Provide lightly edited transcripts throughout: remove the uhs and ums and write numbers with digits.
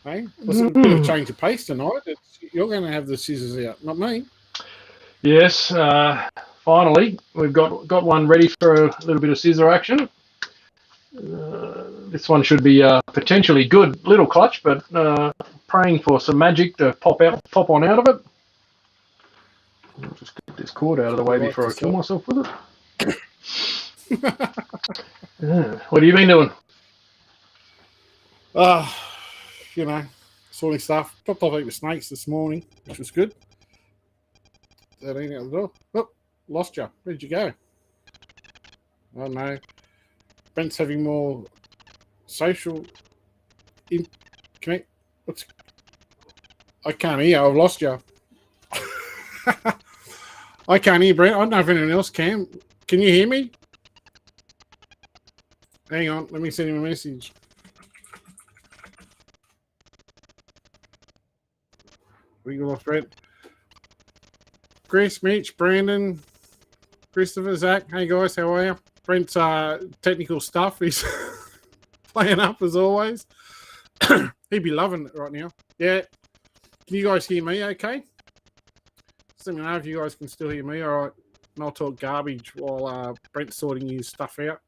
Hey, was it a bit of a change of pace tonight? You're going to have the scissors out, not me. Yes, finally we've got one ready for a little bit of scissor action. This one should be potentially good, little clutch, but praying for some magic to pop on out of it. I'll just get this cord out of the way before I kill myself with it. What have you been doing? Sorting stuff. Dropped off 8 snakes this morning, which was good. 13 out the door. Oh, lost you. Where'd you go? Oh no. Brent's having more social connect. I can't hear. I've lost you. I can't hear Brent. I don't know if anyone else can. Can you hear me? Hang on. Let me send him a message. We go off Brent. Chris, Mitch, Brandon, Christopher, Zach. Hey guys, how are you? Brent's technical stuff is playing up as always. He'd be loving it right now. Yeah. Can you guys hear me okay? Just let me know if you guys can still hear me. All right. And I'll talk garbage while Brent's sorting his stuff out.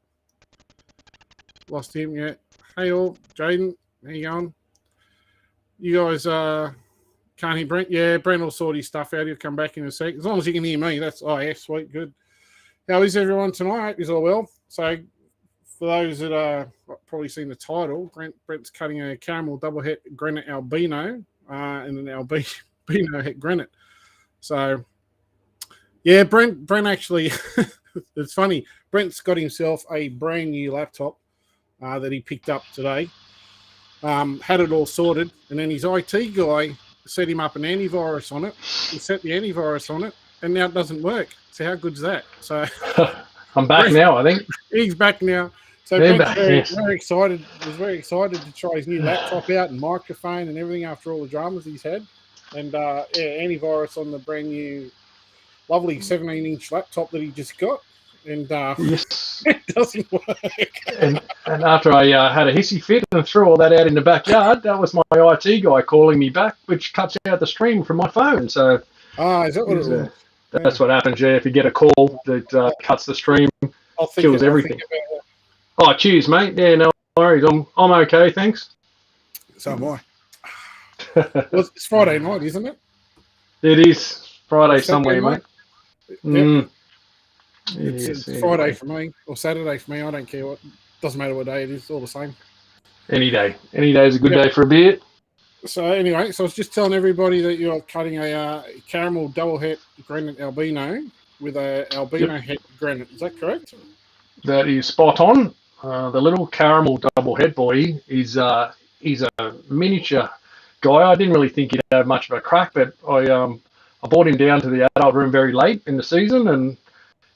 Lost him, yeah. Hey all, Jaden, how you going? You guys can't hear Brent? Yeah, Brent will sort his stuff out. He'll come back in a sec. As long as you can hear me, that's yeah, sweet, good. How is everyone tonight? I hope you're all well. So, for those that are probably seen the title, Brent's cutting a caramel double het Granite Albino and an Albino Het Granite. So, yeah, Brent actually, it's funny. Brent's got himself a brand new laptop that he picked up today. Had it all sorted, and then his IT guy set him up an antivirus on it. He set the antivirus on it, and now it doesn't work. So how good's that? So I'm back now, I think. He's back now. So Brent's very excited. Was very excited to try his new laptop out and microphone and everything after all the dramas he's had. And antivirus on the brand new, lovely 17-inch laptop that he just got. And yes. It doesn't work. And after I had a hissy fit and threw all that out in the backyard, that was my IT guy calling me back, which cuts out the stream from my phone. So is that what it was? That's what happens, yeah. If you get a call that cuts the stream, kills everything. Oh, cheers, mate. Yeah, no worries. I'm okay, thanks. So am I. Well, it's Friday night, isn't it? It is Friday somewhere, mate. Yep. It's Friday for me, or Saturday for me. I don't care what. Doesn't matter what day it is. It's all the same. Any day is a good day for a beer. So anyway, so I was just telling everybody that you're cutting a caramel double het Granite Albino with a Albino het Granite. Is that correct? That is spot on. The little caramel double het boy is he's a miniature guy. I didn't really think he'd have much of a crack, but I brought him down to the adult room very late in the season, and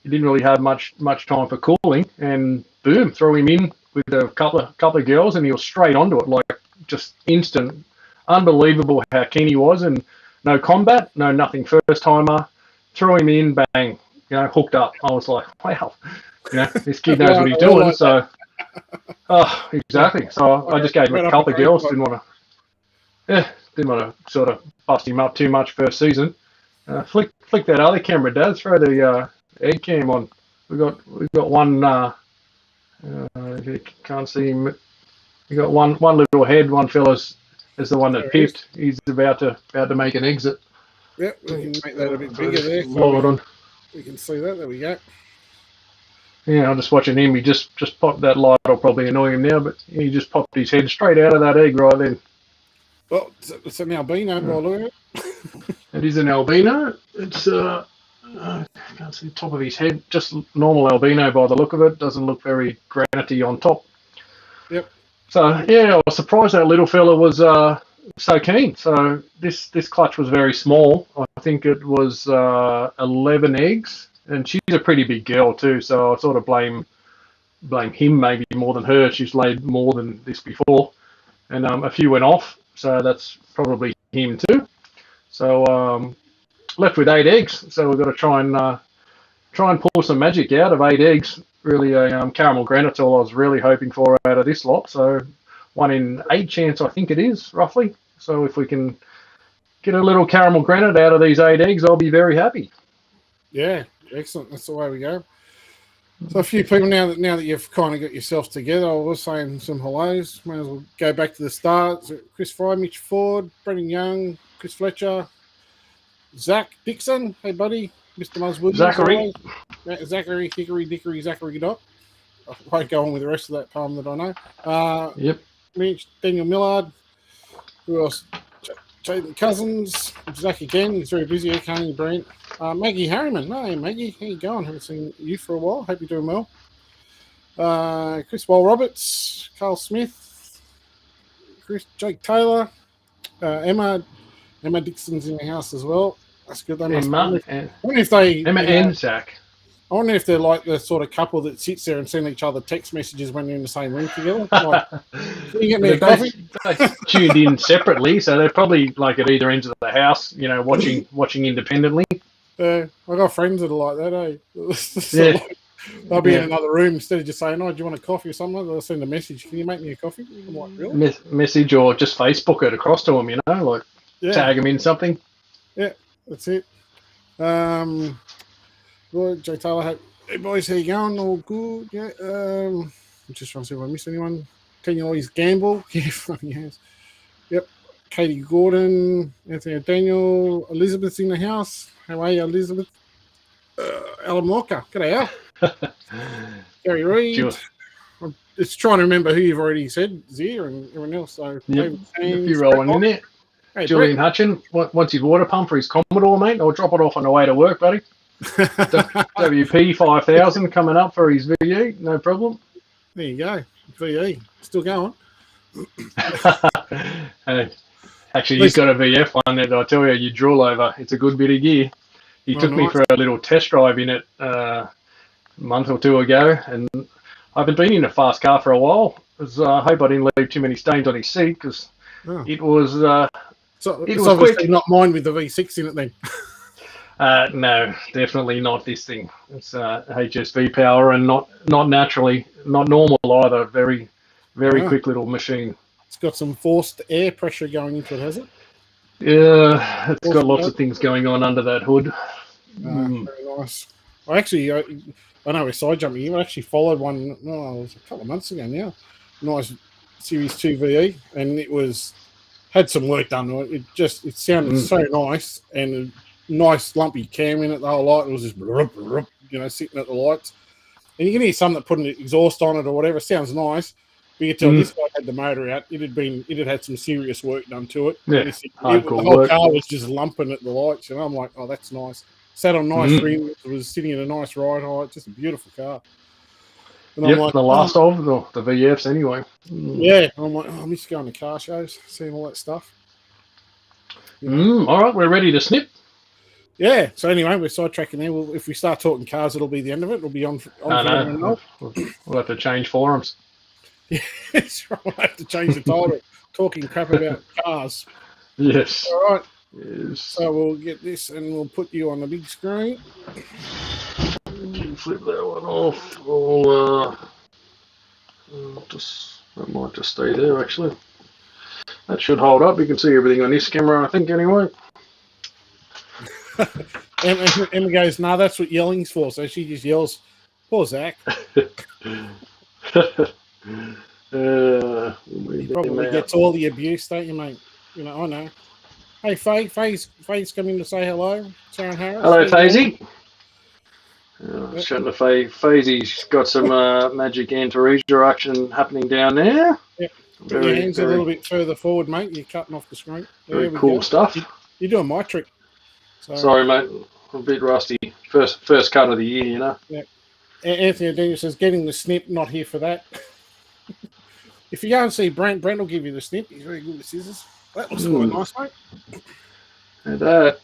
he didn't really have much time for cooling. And boom, throw him in with a couple of girls, and he was straight onto it, like just instant. Unbelievable how keen he was, and no combat, no nothing. First timer, threw him in, bang, hooked up. I was like, wow, this kid knows what he's doing. Like so, exactly. So I just gave him a couple of girls. Didn't want to sort of bust him up too much first season. Flick that other camera, Dad. Throw the egg cam on. We've got one. If you can't see him, we got one little head. One fella's is the one that pipped. He's about to make an exit. Yep, we can make that a bit bigger there. We can see that. There we go. Yeah, I'm just watching him. He just popped that light. Will probably annoy him now, but he just popped his head straight out of that egg right then. Well, it's an albino by the look of it. It is an albino. It's I can't see the top of his head. Just normal albino by the look of it. Doesn't look very granity on top. Yep. So yeah, I was surprised that little fella was so keen. So this clutch was very small. I think it was 11 eggs, and she's a pretty big girl too. So I sort of blame him maybe more than her. She's laid more than this before, and a few went off. So that's probably him too. So left with 8 eggs. So we've got to try and pull some magic out of 8 eggs. Really, caramel granite's all I was really hoping for out of this lot. So 1 in 8 chance, I think it is, roughly. So if we can get a little caramel granite out of these 8 eggs, I'll be very happy. Yeah, excellent. That's the way we go. So a few people now that you've kind of got yourself together, I was saying some hellos. Might as well go back to the start. So Chris Fry, Mitch Ford, Brendan Young, Chris Fletcher, Zach Dixon. Hey, buddy. Mr. Muzz Williams. Zachary. Zachary, Hickory, Dickory, Zachary Dot. I won't go on with the rest of that poem that I know. Yep. Mitch, Daniel Millard. Who else? Jaden Cousins. Zach again. He's very busy. Can't Brent. Maggie Harriman. Hey, Maggie. How you going? Haven't seen you for a while. Hope you're doing well. Chris Wall Roberts. Carl Smith. Jake Taylor. Emma Dixon's in the house as well. That's good. They must Emma and Zach. I wonder if they're like the sort of couple that sits there and send each other text messages when you're in the same room together. Like, can you get me a coffee? They tuned in separately, so they're probably like at either ends of the house, you know, watching independently. I got friends that are like that, eh? So Yeah. They'll be in another room instead of just saying, "Oh, do you want a coffee or something?" They'll send a message. Can you make me a coffee? I'm like, really? Message or just Facebook it across to them, you know, like tag them in something. Yeah, that's it. Good, Jay Taylor. Hey boys, how you going? All good? Yeah. I'm just trying to see if I missed anyone. Can you always gamble? Yeah, funny ass. Yep. Katie Gordon, Anthony Daniel, Elizabeth's in the house. How are you, Elizabeth? Alan Walker. G'day, Al. Gary Reid. Sure. I'm just trying to remember who you've already said, Zia and everyone else. So Yep. If you're rolling in there. Hey, Julian Hutchin, wants his water pump for his Commodore, mate. I'll drop it off on the way to work, buddy. WP 5000 coming up for his VE, no problem. There you go. VE. Still going. Actually, he's got a VF one that I tell you, you drool over. It's a good bit of gear. He took me for a little test drive in it a month or two ago, and I haven't been in a fast car for a while. I hope I didn't leave too many stains on his seat because it was. It's obviously quick. Not mine with the V6 in it then. No, definitely not this thing. It's HSV power and not naturally, not normal either. Very, very quick little machine. It's got some forced air pressure going into it, has it? Yeah, it's got lots of things going on under that hood. Very nice. I know we're side jumping here. I actually followed one, it was a couple of months ago now. Nice Series 2 VE, and it had some work done to it. It sounded so nice, and a nice lumpy cam in it the whole lot. It was just, sitting at the lights. And you can hear some that put an exhaust on it or whatever. Sounds nice. But you can tell this guy had the motor out. It had some serious work done to it. Yeah, the whole car was just lumping at the lights. And I'm like, oh, that's nice. Sat on nice rims. It was sitting at a nice ride height. Just a beautiful car. And I'm like, the last of the VFs anyway. Yeah. I'm like, I miss going to car shows, seeing all that stuff. All right, we're ready to snip. Yeah. So anyway, we're sidetracking there. If we start talking cars, it'll be the end of it. It'll be on. No. We'll have to change forums. Yes, we'll have to change the title. Talking crap about cars. Yes. All right. Yes. So we'll get this and we'll put you on the big screen. Flip that one off. That might just stay there actually. That should hold up. You can see everything on this camera, I think, anyway. Emma goes, "No, that's what yelling's for." So she just yells, "Poor Zach." He probably gets all the abuse, don't you, mate? I know. Hey, Faye's coming to say hello. Sharon Harris. Hello, Faye. Showing the Faye's got some magic anti-reader action happening down there. Yep. Put your hands a little bit further forward, mate. You're cutting off the screen. Very cool stuff. You're doing my trick. Sorry, mate. I'm a bit rusty. First cut of the year, you know. Yeah. Anthony Daniel says, getting the snip, not here for that. If you go and see Brent will give you the snip. He's very good with scissors. That looks quite nice, mate. And that,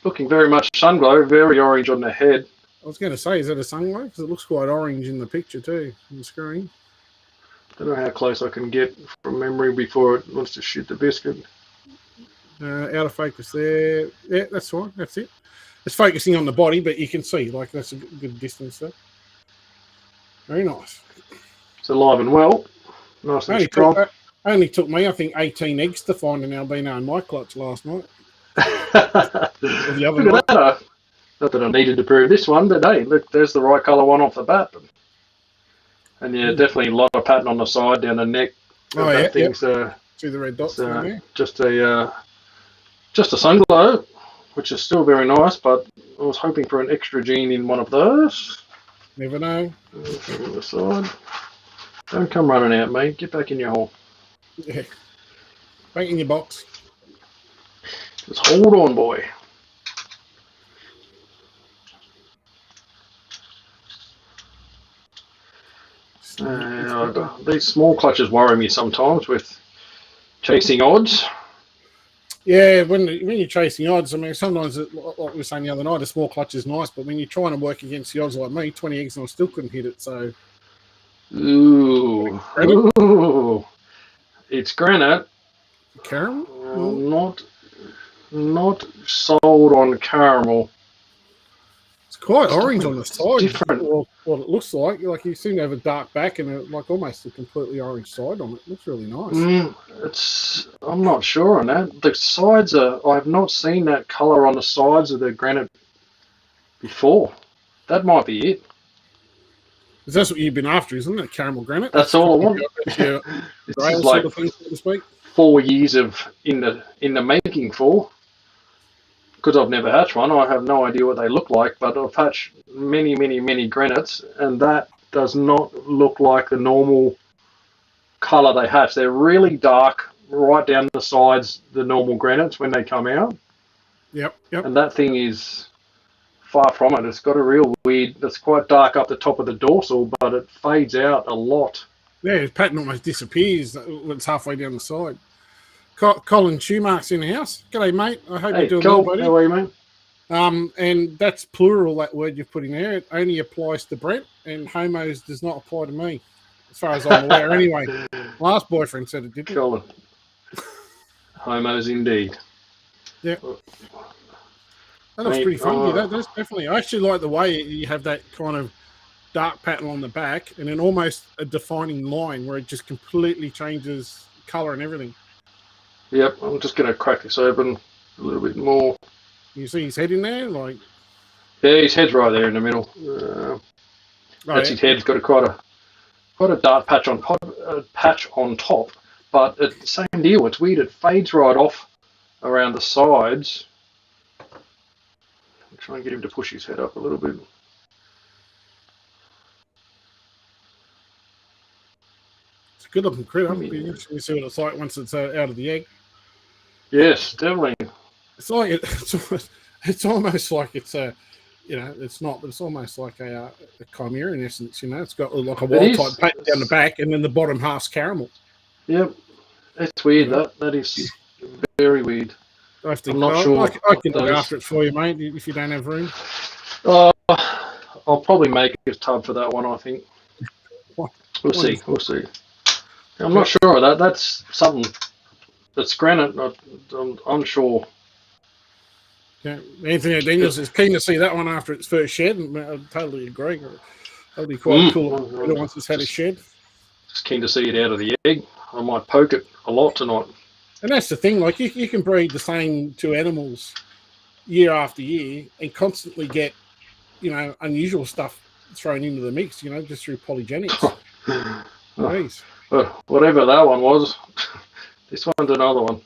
looking very much sun glow, very orange on the head. I was going to say, is that a sun glow? Because it looks quite orange in the picture too, on the screen. Don't know how close I can get from memory before it wants to shoot the biscuit. Out of focus there. Yeah, that's fine. That's it. It's focusing on the body, but you can see, like, that's a good distance there. Very nice. It's alive and well. nice and strong. Only took me, I think, 18 eggs to find an albino in my clutch last night. Or the other Look night. at that. Not that I needed to prove this one, but hey, look, there's the right colour one off the bat. And yeah, definitely a lot of pattern on the side, down the neck. Oh, yeah. Thing's, see the red dots in there? Just a sun glow, which is still very nice, but I was hoping for an extra gene in one of those. Never know. From the side. Don't come running out, mate. Get back in your hole. Yeah. Back in your box. Just hold on, boy. These small clutches worry me sometimes with chasing odds. Yeah, when you're chasing odds, I mean, sometimes, like we were saying the other night, a small clutch is nice, but when you're trying to work against the odds like me, 20 eggs and I still couldn't hit it, so... Ooh. It's granite. Caramel? Not sold on caramel. It's quite orange on the side. Different. What it looks like. Like you seem to have a dark back and like almost a completely orange side on it. It looks really nice. I'm not sure on that. The sides are. I have not seen that colour on the sides of the granite before. That might be it. Because that's what you've been after, isn't it? Caramel granite. That's all I want. This is like sort of thing, so to speak. 4 years in the making for. Because I've never hatched one, I have no idea what they look like, but I've hatched many, many, many granites, and that does not look like the normal colour they hatch. They're really dark right down the sides, the normal granites, when they come out. Yep. And that thing is far from it. It's got a real weird, it's quite dark up the top of the dorsal, but it fades out a lot. Yeah, his pattern almost disappears when it's halfway down the side. Colin Schumacher's in the house. G'day, mate. I hope you're doing well, buddy. How are you, mate? And that's plural, that word you've put in there. It only applies to Brent, and homos does not apply to me, as far as I'm aware. Anyway, last boyfriend said it didn't. Colin. Homos indeed. Yeah. That looks pretty funky. That's definitely. I actually like the way you have that kind of dark pattern on the back, and then almost a defining line where it just completely changes colour and everything. Yep, I'm just going to crack this open a little bit more. You see his head in there? Yeah, his head's right there in the middle. That's his head. He's got quite a dark patch on top, but it's the same deal. It's weird. It fades right off around the sides. I'll try and get him to push his head up a little bit. It's a good looking critter. It'll be interesting to see what it's like once it's out of the egg. Yes, definitely. It's like it's almost like it's a, it's not, but it's almost like a chimera in essence. It's got like a wild type pattern down the back, and then the bottom half's caramel. Yep, it's weird. That is very weird. I'm not sure. I can look after it for you, mate, if you don't have room. I'll probably make a tub for that one. I think. We'll see. I'm not sure of that. That's something. That's granite. I'm unsure. Yeah, Anthony Daniels is keen to see that one after its first shed, and I totally agree. That'll be quite cool once it's had a shed. Just keen to see it out of the egg. I might poke it a lot tonight. And that's the thing. Like you can breed the same two animals year after year and constantly get, unusual stuff thrown into the mix. Just through polygenics. Nice. Whatever that one was, this one's another one.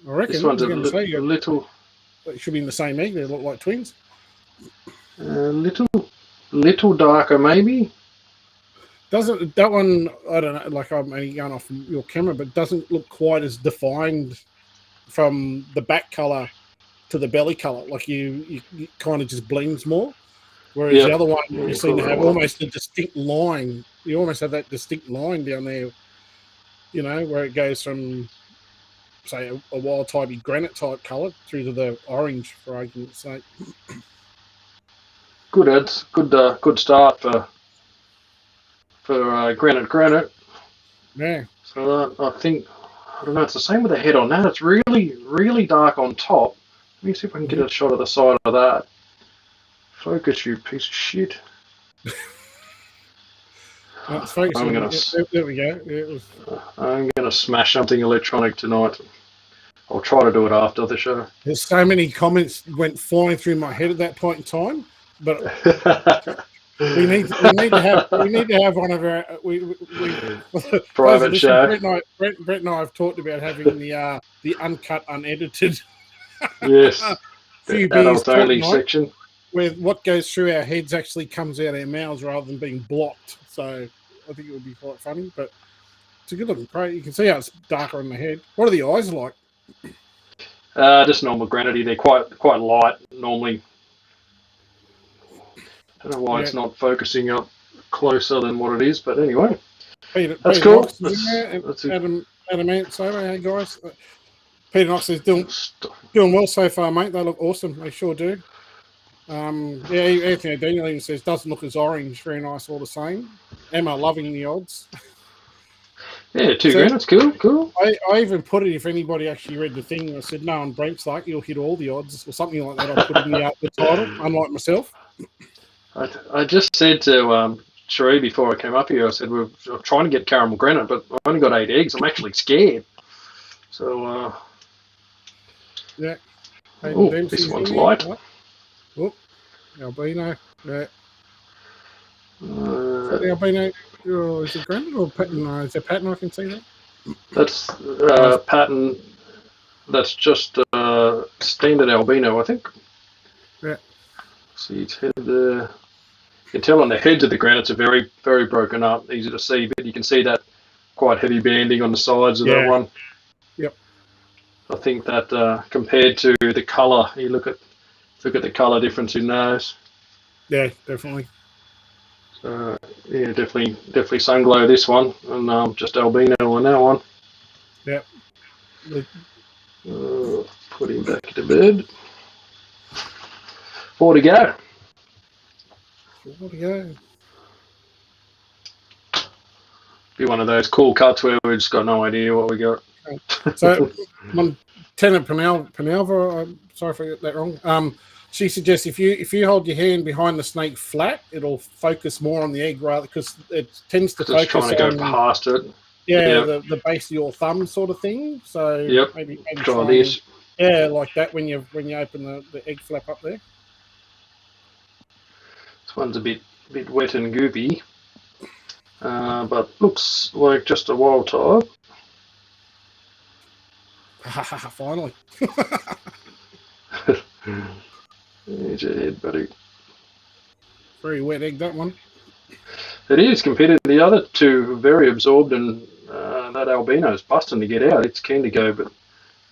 I reckon. This one's a little. It should be in the same egg. They look like twins. Little darker, maybe. Doesn't that one? I don't know. Like I'm only going off your camera, but doesn't look quite as defined from the back color to the belly color. Like you kind of just blends more. Whereas the other one, you seem to have almost a distinct line. You almost have that distinct line down there. Where it goes from, say, a wild typey granite type color through to the orange, for argument's sake. Good ads. Good start for granite. Yeah. So I think, I don't know, it's the same with the head on that. It's really, really dark on top. Let me see if I can get a shot of the side of that. Focus, you piece of shit. It's focusing. I'm gonna, There we go. Yeah, it was. I'm gonna smash something electronic tonight. I'll try to do it after the show. There's so many comments went flying through my head at that point in time, but we need to have one of our private show. Brent and I have talked about having the uncut, unedited. Yes, few the adult beers only section. Where what goes through our heads actually comes out our mouths rather than being blocked. So I think it would be quite funny, but it's a good looking crate. You can see how it's darker on the head. What are the eyes like? Just normal Granite. They're quite light normally. I don't know why it's not focusing up closer than what it is, but anyway. That's cool. Adam Ant Sober, hey guys. Peter Knox is doing well so far, mate. They look awesome. They sure do. Anthony O'Daniel even says doesn't look as orange. Very nice, all the same. Emma loving the odds. Yeah, $2 grand. Cool. I even put it if anybody actually read the thing. I said no, and Brent's like you'll hit all the odds or something like that. I put in the title, unlike myself. I just said to Sheree before I came up here. I said we're trying to get caramel granite, but I've only got 8 eggs. I'm actually scared. So yeah. Oh, this one's light. Oh, albino. Yeah. The albino. Is it granite or pattern? No, is it pattern? I can see that. That's pattern. That's just standard albino, I think. Yeah. See its head there. You can tell on the heads of the granites are very, very broken up, easy to see, but you can see that quite heavy banding on the sides of that one. Yep. I think that compared to the colour, you look at the colour difference in those. Yeah, definitely. Yeah, definitely sun glow this one, and just albino on that one. Yep. Put him back to bed. 4 to go. 4 to go. Be one of those cool cuts where we've just got no idea what we got. So, Tenant Penalva, I'm sorry if I got that wrong. She suggests if you hold your hand behind the snake flat, it'll focus more on the egg rather because it tends to focus trying to go past it. Yeah, the base of your thumb sort of thing. So maybe try this. Yeah, like that when you open the egg flap up there. This one's a bit wet and goopy, but looks like just a wild type. Finally. There's your head, buddy. Very wet egg, that one. It is, compared to the other two, very absorbed, and that albino is busting to get out. It's keen to go, but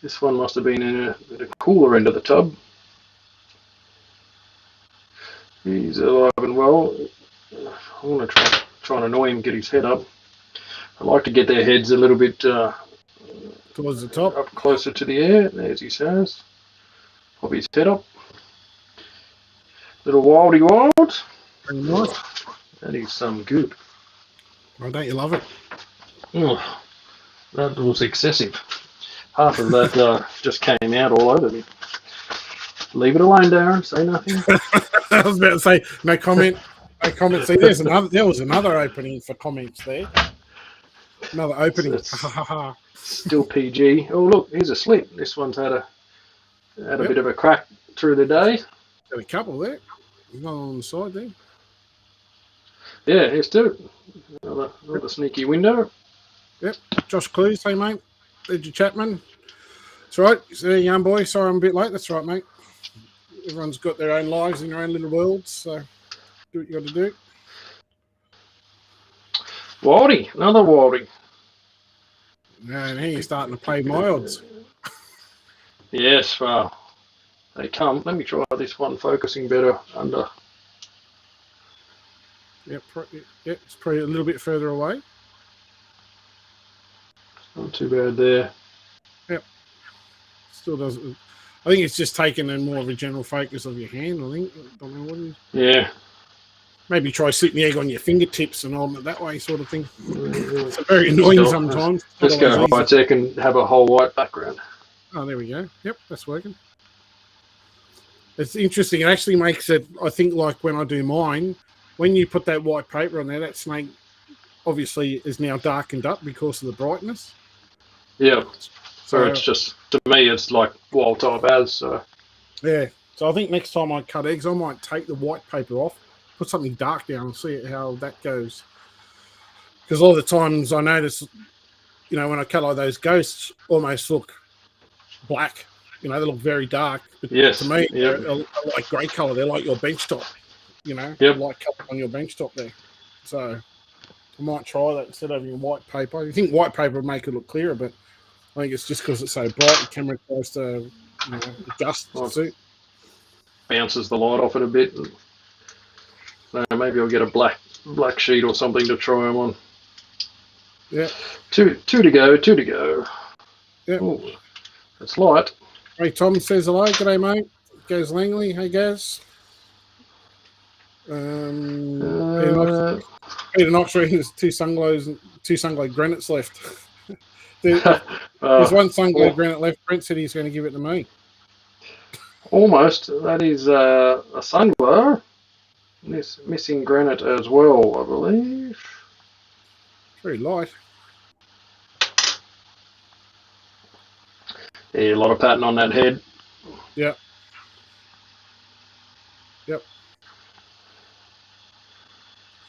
this one must have been in a cooler end of the tub. He's alive and well. I want to try and annoy him, get his head up. I like to get their heads a little bit towards the top, up closer to the air. There's his nose. Pop his head up. Little wildy wild. Very nice. That is some goop. Oh, don't you love it? Oh, that was excessive. Half of that just came out all over me. Leave it alone, Darren. Say nothing. I was about to say no comment. No comment. See, there was another opening for comments there. Another opening. Still PG. Oh look, here's a slip. This one's had a bit of a crack through the day. Got a couple there. Another on the side there. Yeah, here's two. Another sneaky window. Yep. Josh Clues, hey mate. Edgy Chapman. That's right. So, young boy. Sorry I'm a bit late. That's right, mate. Everyone's got their own lives in their own little worlds, so do what you got to do. Wildy, another Wildy. And here you're starting to play my odds. Yes, well, they come. Let me try this one, focusing better under. Yep, it's probably a little bit further away. Not too bad there. Yep. Still doesn't. I think it's just taking in more of a general focus of your hand, I think. I don't know what it is. Yeah. Maybe try slipping the egg on your fingertips and on it that way, sort of thing. It's very annoying sometimes. Let's go high tech and have a whole white background. Oh, there we go. Yep, that's working. It's interesting. It actually makes it, I think, like when I do mine, when you put that white paper on there, that snake obviously is now darkened up because of the brightness. Yeah. So So it's just, to me, it's like wild type as. So. yeah. So I think next time I cut eggs, I might take the white paper off, put something dark down, and see how that goes. Because a lot of the times I notice, you know, when I cut like those ghosts, almost look black. You know, they look very dark. But Yes. to me, Yep. they're like grey colour. They're like your bench top. You know, Yep. light colour on your bench top there. So I might try that instead of having white paper. You think white paper would make it look clearer, but I think it's just because it's so bright, the camera tries to, you know, adjust to suit. Bounces the light off it a bit. So maybe I'll get a black sheet or something to try them on. Yeah. Two to go. Yeah. Ooh, it's light. Hey, Tom says hello. G'day, mate. Gaz Langley. Hey, Gaz. Peter Knox reckons there's two Sunglow granites left. There's one Sunglow granite left. Brent said he's going to give it to me. Almost. That is a Sunglow. Missing granite as well, I believe. Very light. Yeah, a lot of pattern on that head. Yep.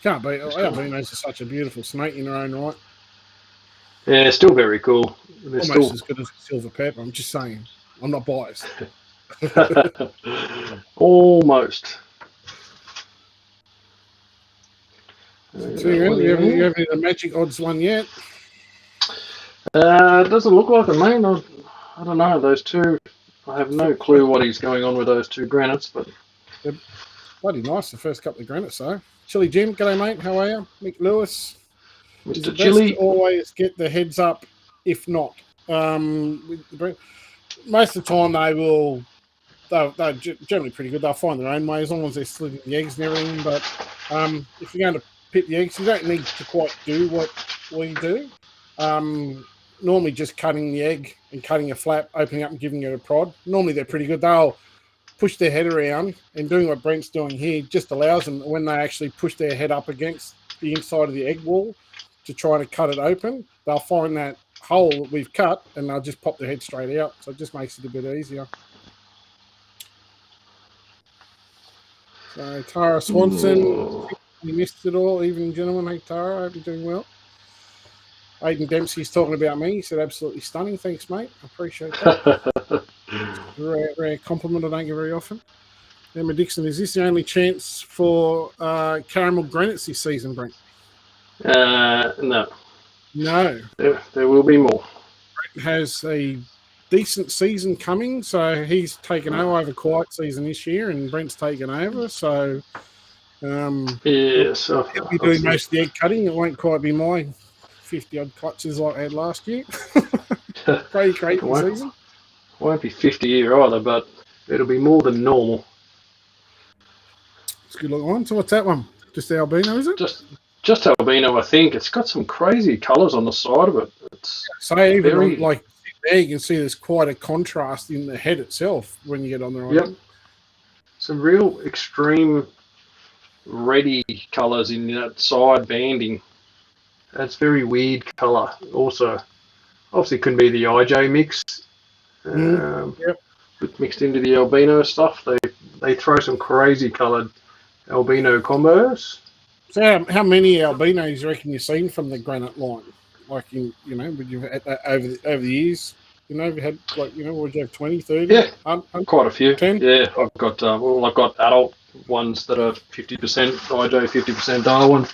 Can't beat it. Albino's such a beautiful snake in her own right. Yeah, still very cool. Almost as good as silver pepper. I'm just saying. I'm not biased. Almost. So you haven't the magic odds one yet? It doesn't look like it, mate. I don't know. Those two, I have no clue what is going on with those two granites, but they're bloody nice, the first couple of granites, though. Chili Jim, g'day, mate. How are you? Mick Lewis. Mr. Chili. Always get the heads up, if not. Most of the time, they're generally pretty good. They'll find their own way as long as they're slitting the eggs and everything. But if you're going to pit the eggs, you don't need to quite do what we do. Normally just cutting the egg and cutting a flap, opening up and giving it a prod. Normally they're pretty good. They'll push their head around, and doing what Brent's doing here just allows them, when they actually push their head up against the inside of the egg wall to try to cut it open, they'll find that hole that we've cut and they'll just pop their head straight out. So it just makes it a bit easier. So Tara Swanson, you missed it all, even gentlemen. Hey Tara, I hope you're doing well. Aidan Dempsey's talking about me. He said, absolutely stunning. Thanks, mate. I appreciate that. Rare compliment I don't get very often. Emma Dixon, is this the only chance for caramel granites this season, Brent? No. No. There will be more. Brent has a decent season coming, so he's taken over quiet season this year, and Brent's taken over. So yes, he'll be doing most of the egg cutting. It won't quite be my 50-odd clutches like I had last year. Crazy season. Won't be 50 year either, but it'll be more than normal. It's a good looking one. So what's that one? Just the albino, is it? Just albino, I think. It's got some crazy colours on the side of it. It's even on, like there you can see there's quite a contrast in the head itself when you get on the right. Yep. Some real extreme reddy colours in that side banding. That's very weird colour. Also, obviously, couldn't be the IJ mix. Mixed into the albino stuff. They throw some crazy coloured albino combos. So how many albinos you reckon you've seen from the granite line? Like would you have over the years? Have you had would you have 20, 30? Yeah, quite a few. 10? Yeah, I've got I've got adult ones that are 50% IJ, 50% Darwin.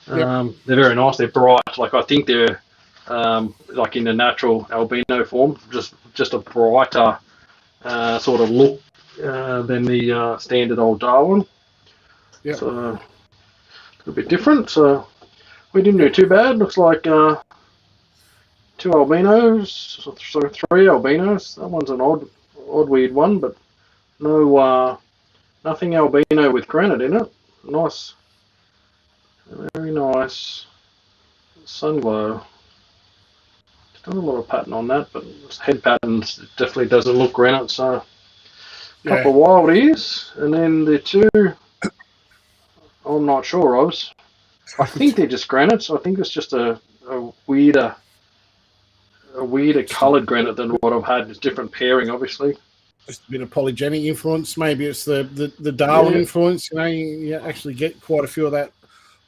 They're very nice. They're bright. Like I think they're like in the natural albino form, just a brighter sort of look than the standard old Darwin. Yeah. So a bit different. So we didn't do too bad. Looks like 2 albinos, so 3 albinos. That one's an odd weird one, but no nothing albino with granite in it. Nice, very nice Sunglow. Done a lot of pattern on that, but head patterns definitely doesn't look granite. So a couple of wild ears, and then the 2 I'm not sure of. I think they're just granites. I think it's just a weirder coloured granite than what I've had. It's different pairing, obviously. Just a bit of polygenic influence. Maybe it's the Darwin influence. You actually get quite a few of that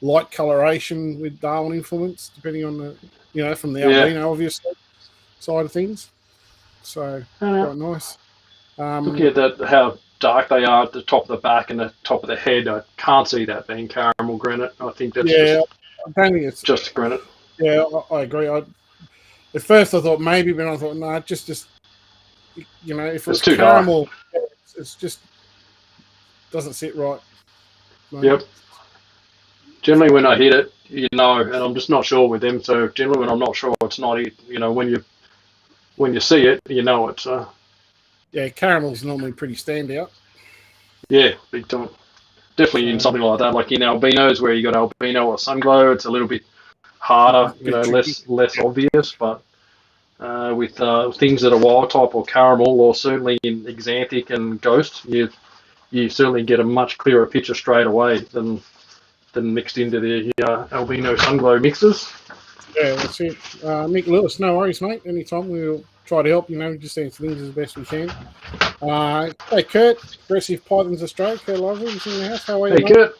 light coloration with Darwin influence, depending on the, from the albino, obviously, side of things. So, quite nice. Looking at how dark they are at the top of the back and the top of the head, I can't see that being caramel granite. I think that's I don't think it's just granite. Yeah, I agree. At first I thought maybe, but I thought, no, just if it's too caramel, it's just doesn't sit right. No. Yep. Generally, when I hit it, and I'm just not sure with them. So generally, when I'm not sure, it's not it. When you see it, it's. Yeah, caramel's normally pretty standout. Yeah, big time. Definitely in something like that, like in albinos, where you got albino or sunglow, it's a little bit harder, less obvious. But with things that are wild type or caramel, or certainly in xanthic and ghost, you certainly get a much clearer picture straight away than mixed into the albino sunglow mixes. Yeah, that's it. Mick Lewis, no worries, mate. Anytime we'll try to help. Just answer things as best we can. Hey, Kurt, Aggressive Pythons Australia. Kurt Loveridge in the house. How are you, Hey, mate? Kurt.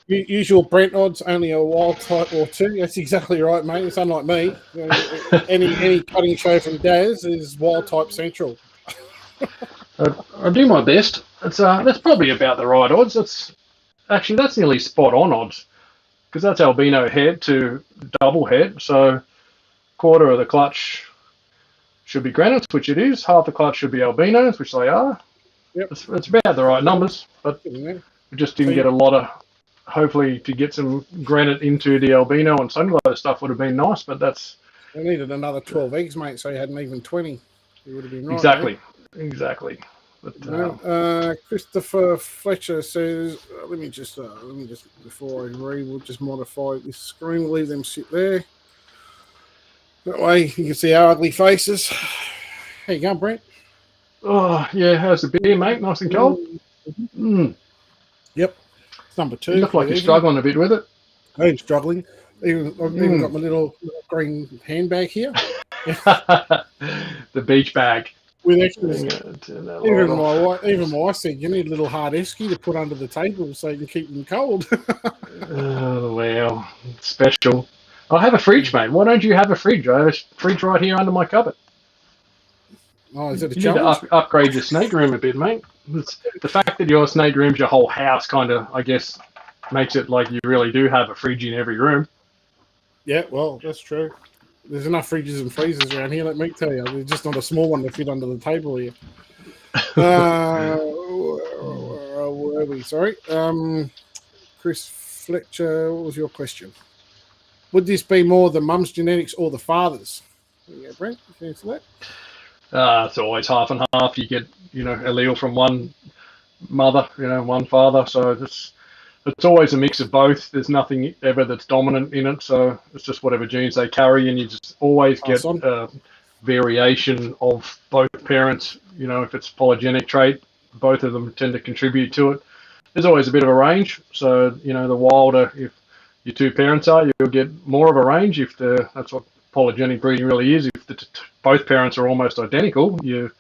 Usual Brent odds, only a wild type or two. That's exactly right, mate. It's unlike me. Any cutting show from Daz is wild type central. I do my best. That's probably about the right odds. That's nearly spot on odds, because that's albino head to double head. So quarter of the clutch should be granites, which it is. Half the clutch should be albinos, which they are. Yep. It's about the right numbers, but we just didn't get a lot of. Hopefully, to get some granite into the albino and sunglow stuff would have been nice, but that's. We needed another 12 eggs, mate, so you had an even 20. It would have been right. Exactly. But, Christopher Fletcher says, let me just before I read, we'll just modify this screen. We'll leave them sit there. That way you can see our ugly faces. How you going, Brent? Oh yeah, how's the beer, mate? Nice and cold. Yep. It's number 2. You look like you're struggling a bit with it. I'm struggling. I've even got my little green handbag here. The beach bag. With extras. Even my wife said you need a little hard esky to put under the table so you can keep them cold. Oh wow, special. I have a fridge, mate. Why don't you have a fridge? I have a fridge right here under my cupboard. Oh, is it a you challenge? Need to upgrade your snake room a bit, mate. The fact that your snake room's your whole house kind of, I guess, makes it like you really do have a fridge in every room. Yeah, well, that's true. There's enough fridges and freezers around here, let me tell you. There's just not a small one to fit under the table here. Where are we? Sorry. Chris Fletcher, what was your question? Would this be more the mum's genetics or the father's? Yeah, Brent, you can answer that. It's always half and half. You get, allele from one mother, one father. So it's always a mix of both. There's nothing ever that's dominant in it. So it's just whatever genes they carry, and you just always get a variation of both parents. If it's polygenic trait, both of them tend to contribute to it. There's always a bit of a range. So, the wilder, if your two parents are, you'll get more of a range. That's what polygenic breeding really is. If both parents are almost identical, you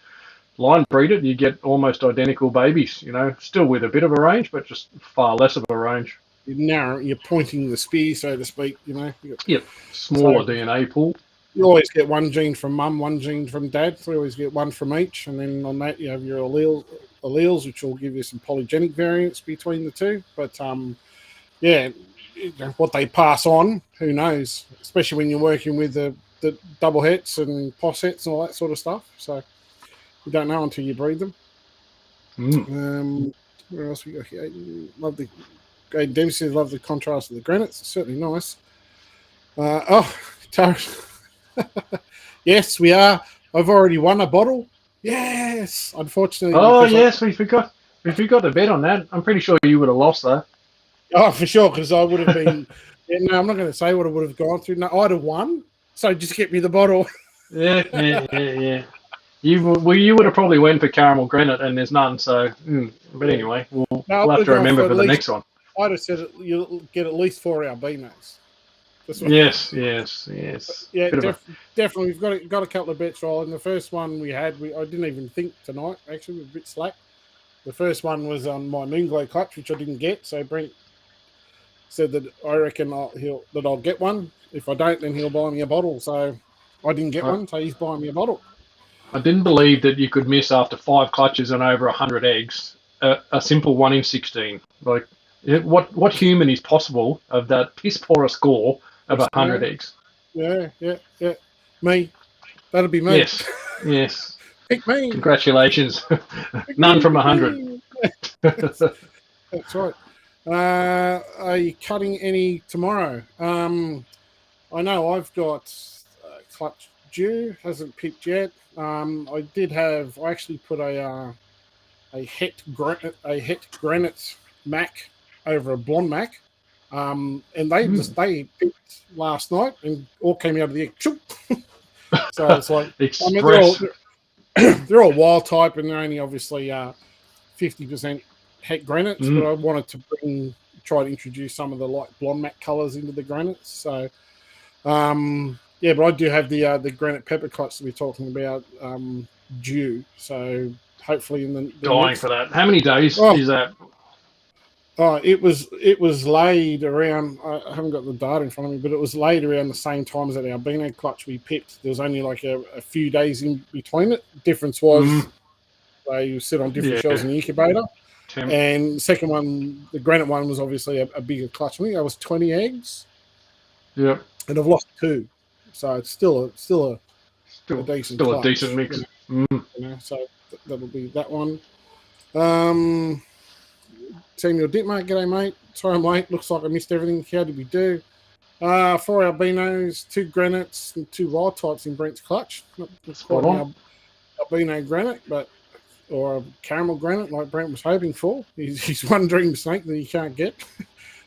line breed it, you get almost identical babies, still with a bit of a range, but just far less of a range. You're pointing the spear, so to speak, Yep, smaller DNA pool. You always get one gene from mum, one gene from dad. So you always get one from each, and then on that you have your alleles, which will give you some polygenic variants between the two. But what they pass on, who knows? Especially when you're working with the double hets and possets and all that sort of stuff. So you don't know until you breed them. Where else we got here? Love the Grade Dempsey. Love the contrast of the granites. It's certainly nice. Taris. Yes, we are. I've already won a bottle. Yes, unfortunately. Oh yes, we forgot to bet on that. I'm pretty sure you would have lost that. Oh, for sure, because I would have been. No, I'm not going to say what I would have gone through. No, I'd have won. So just get me the bottle. Yeah. You would have probably went for caramel granite, and there's none. So, but anyway, we'll have to remember for the next one. I'd have said you'll get at least 4 albinos. Yes. Yeah, definitely. We've got a couple of bets rolling. The first one we had, I didn't even think tonight. Actually, we were a bit slack. The first one was on my Moonglow clutch, which I didn't get. So Brent said that I reckon I'll get one. If I don't, then he'll buy me a bottle. So I didn't get one, so he's buying me a bottle. I didn't believe that you could miss after 5 clutches and over 100 eggs a simple 1 in 16. Like, what human is possible of that piss poor a score of 100 eggs? Yeah. Me. That'll be me. Yes. Pick me. Congratulations. None from 100. That's right. Are you cutting any tomorrow? I know I've got clutch due, hasn't picked yet. I actually put a Het Granite Mac over a blonde Mac, and they picked last night and all came out of the egg. So it's like they're all wild type, and they're only obviously 50% Het Granites, but I wanted to try to introduce some of the light blonde matte colours into the granites. So, but I do have the granite pepper clutch that we're talking about due. So hopefully in the dying for that. How many days is that? It was laid around. I haven't got the data in front of me, but it was laid around the same time as that albino clutch we picked. There was only like a few days in between it. Difference was they sit on different shells in the incubator. And the second one, the granite one, was obviously a bigger clutch. I think that was 20 eggs. Yeah. And I've lost 2. So it's still a decent clutch. A decent mix. You know, so that'll be that one. Samuel Dittmar, g'day mate. Sorry I'm late. Looks like I missed everything. How did we do? 4 albinos, 2 granites, and 2 wild types in Brent's clutch. Not quite an albino granite, or a caramel granite like Brent was hoping for. He's one dream snake that he can't get.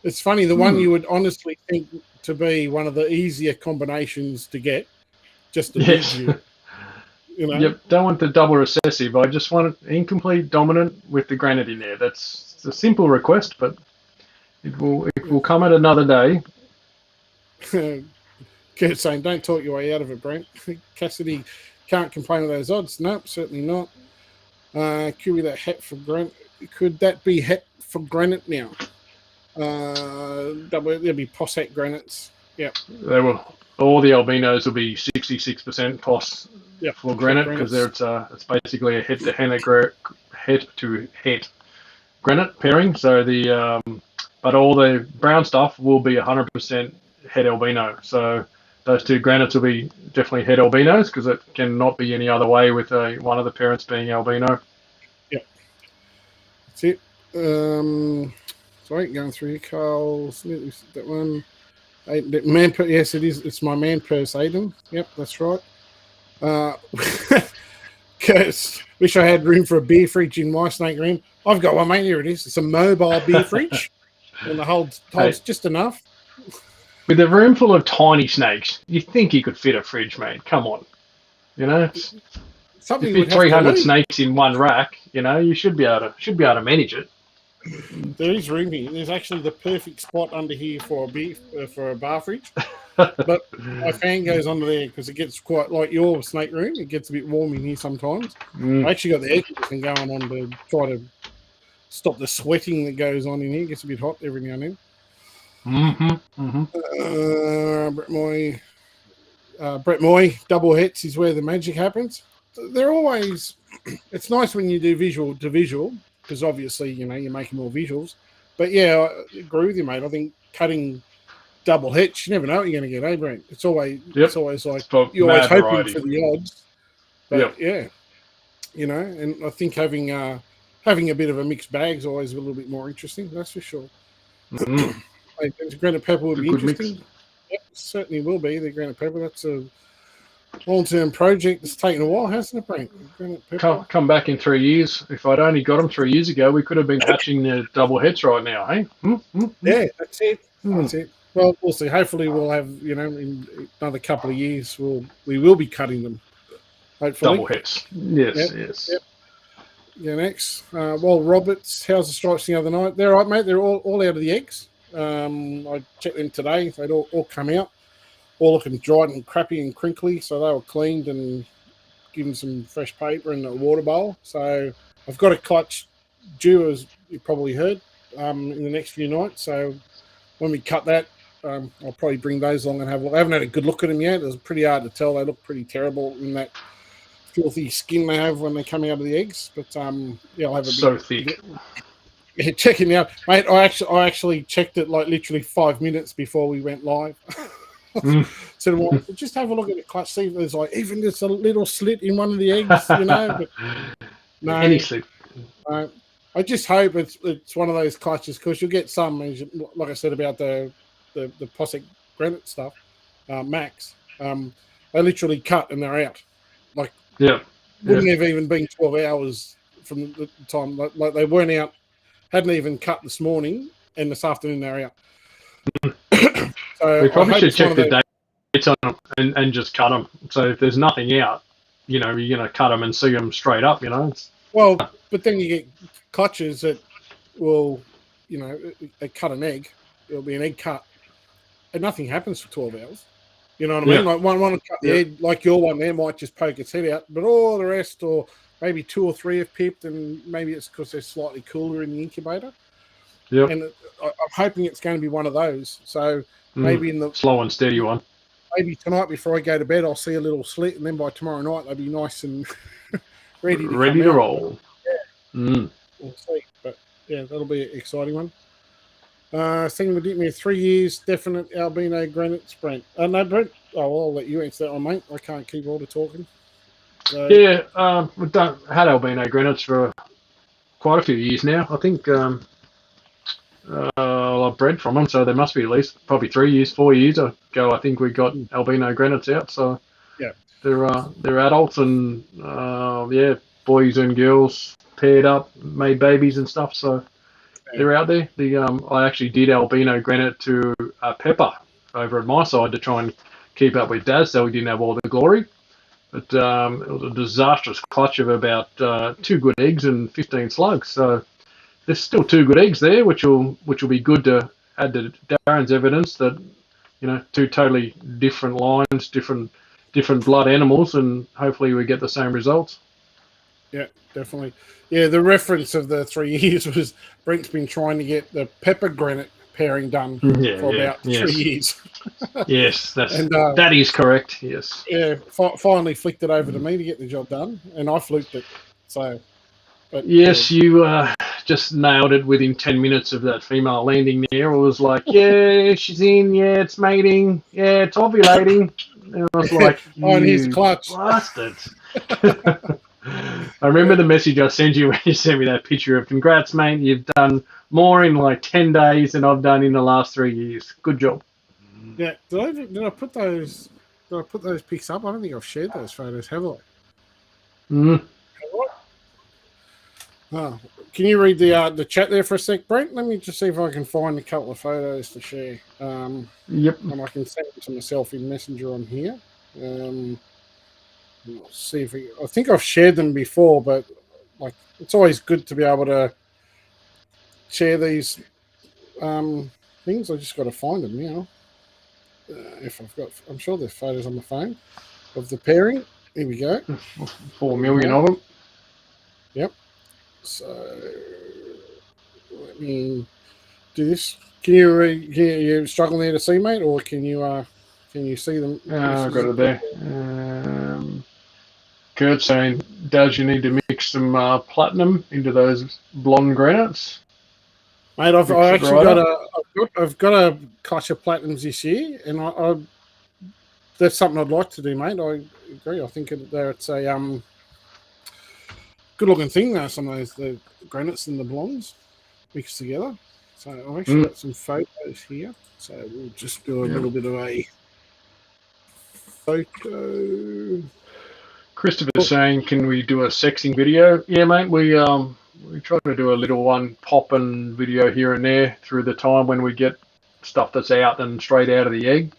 It's funny, the one you would honestly think to be one of the easier combinations to get, just to beat you. You know? Yep, don't want the double recessive. I just want it incomplete dominant with the granite in there. That's a simple request, but it will come at another day. Kurt's saying, don't talk your way out of it, Brent. Cassidy can't complain of those odds. Nope, certainly not. Could be that Het for granite. Could that be Het for granite now? There'll be POS Het granites. Yep. They will. All the albinos will be 66% POS for granite, because it's basically a Het to Het granite pairing. So but all the brown stuff will be 100% Het albino. So those 2 granites will be definitely Het albinos, because it cannot be any other way with one of the parents being albino. Yeah, that's it. Sorry, going through here, Carl Smith, that one. Yes, it is. It's my man purse, Aiden. Yep, that's right. Wish I had room for a beer fridge in my snake room. I've got one, mate. Here it is. It's a mobile beer fridge, and it holds just enough. With a room full of tiny snakes, you think you could fit a fridge, mate? Come on, you know. Something if 300 snakes in one rack, you know, you should be able to manage it. There is room here. There's actually the perfect spot under here for a bar fridge. But my fan goes under there because it gets quite like your snake room. It gets a bit warm in here sometimes. I actually got the air conditioning going on to try to stop the sweating that goes on in here. It gets a bit hot every now and then. Brett Moy, double hits is where the magic happens. They're always. It's nice when you do visual to visual, because obviously, you know, you're making more visuals. But yeah, I agree with you, mate. I think cutting double hits, you never know what you're going to get, eh, Brent? It's always like you're always hoping for the odds. But yeah, you know, and I think having a bit of a mixed bag is always a little bit more interesting. That's for sure. Granite pepper will be interesting. Yep, certainly will be the granite pepper. That's a long-term project. It's taken a while, hasn't it, Brent? Come back in 3 years. If I'd only got them 3 years ago, we could have been hatching the double heads right now, eh? Yeah, that's it. That's it. Well, we'll see. Hopefully, we'll have, you know, in another couple of years, we will be cutting them. Hopefully, double heads. Yes. Yep. Yeah, next. Well, Roberts, how's the stripes the other night? They're right, mate. They're all out of the eggs. I checked them today. They'd all come out, all looking dried and crappy and crinkly. So they were cleaned and given some fresh paper and a water bowl. So I've got a clutch due, as you probably heard, in the next few nights. So when we cut that, I'll probably bring those along and have a look. I haven't had a good look at them yet. It's pretty hard to tell. They look pretty terrible in that filthy skin they have when they come out of the eggs. But yeah, I'll have a so thick. Yeah, checking out, mate. I actually checked it like literally 5 minutes before we went live. So well, just have a look at the clutch, see if there's like even just a little slit in one of the eggs, you know. But no, Any slit. I just hope it's one of those clutches, because you'll get some, like I said about the Posset Granite stuff, Max. They literally cut and they're out. Like, wouldn't have even been 12 hours from the time. Like they weren't out, hadn't even cut this morning, and this afternoon they're out. So we probably should check the dates on them and just cut them. So if there's nothing out, you know, you're going to cut them and see them straight up, you know. Well, but then you get clutches that will, you know, they cut an egg. It'll be an egg cut, and nothing happens for 12 hours. You know what I mean? Like one cut the egg, like your one there, might just poke its head out, but all the rest, or maybe 2 or 3 have pipped, and maybe it's because they're slightly cooler in the incubator. Yeah. And I'm hoping it's going to be one of those. So maybe in the slow and steady one. Maybe tonight before I go to bed, I'll see a little slit, and then by tomorrow night they'll be nice and ready to roll. Yeah. We'll see. But yeah, that'll be an exciting one. Thing with me 3 years, definite albino granite, Brent. No, Brent. Oh, well, I'll let you answer that one, mate. I can't keep all the talking. So, yeah, we've had albino granites for quite a few years now. I think I've bred from them, so there must be at least probably 3 years, 4 years ago. I think we got albino granites out. So yeah, they're adults, and boys and girls paired up, made babies and stuff. So they're out there. I actually did albino granite to Pepper over at my side to try and keep up with Daz, so we didn't have all the glory. But it was a disastrous clutch of about 2 good eggs and 15 slugs. So there's still 2 good eggs there, which will be good to add to Darren's evidence that, you know, 2 totally different lines, different blood animals, and hopefully we get the same results. Yeah, definitely. Yeah, the reference of the 3 years was Brent's been trying to get the Pepper Granite pairing done for about 3 years. Yes, that is correct. Yes. Yeah, finally flicked it over to me to get the job done, and I fluked it. So, but yes, you just nailed it within 10 minutes of that female landing there. It was like, yeah, she's in. Yeah, it's mating. Yeah, it's ovulating. And I was like, and here's the clutch. Bastards. I remember the message I sent you when you sent me that picture of, congrats, mate, you've done more in like 10 days than I've done in the last 3 years. Good job. Yeah, did I put those pics up? I don't think I've shared those photos, have I? Oh, can you read the chat there for a sec, Brent? Let me just see if I can find a couple of photos to share. Yep. And I can send them to myself in Messenger on here. Let's see if I think I've shared them before, but like it's always good to be able to share these things. I just got to find them now. I'm sure there's photos on my phone of the pairing. Here we go. 4 million of them. Yep. So let me do this. Can you struggling there to see, mate, or can you see them? I've got it there. Kurt saying, Does you need to mix some platinum into those blonde granites? Mate, I've got a clutch of platinums this year, and I that's something I'd like to do, mate. I agree. I think it's a good looking thing though. Some of those the granites and the blondes mixed together. So I've actually got some photos here. So we'll just do a little bit of a photo. Christopher's saying, can we do a sexing video? Yeah, mate, we try to do a little one popping video here and there through the time when we get stuff that's out and straight out of the egg.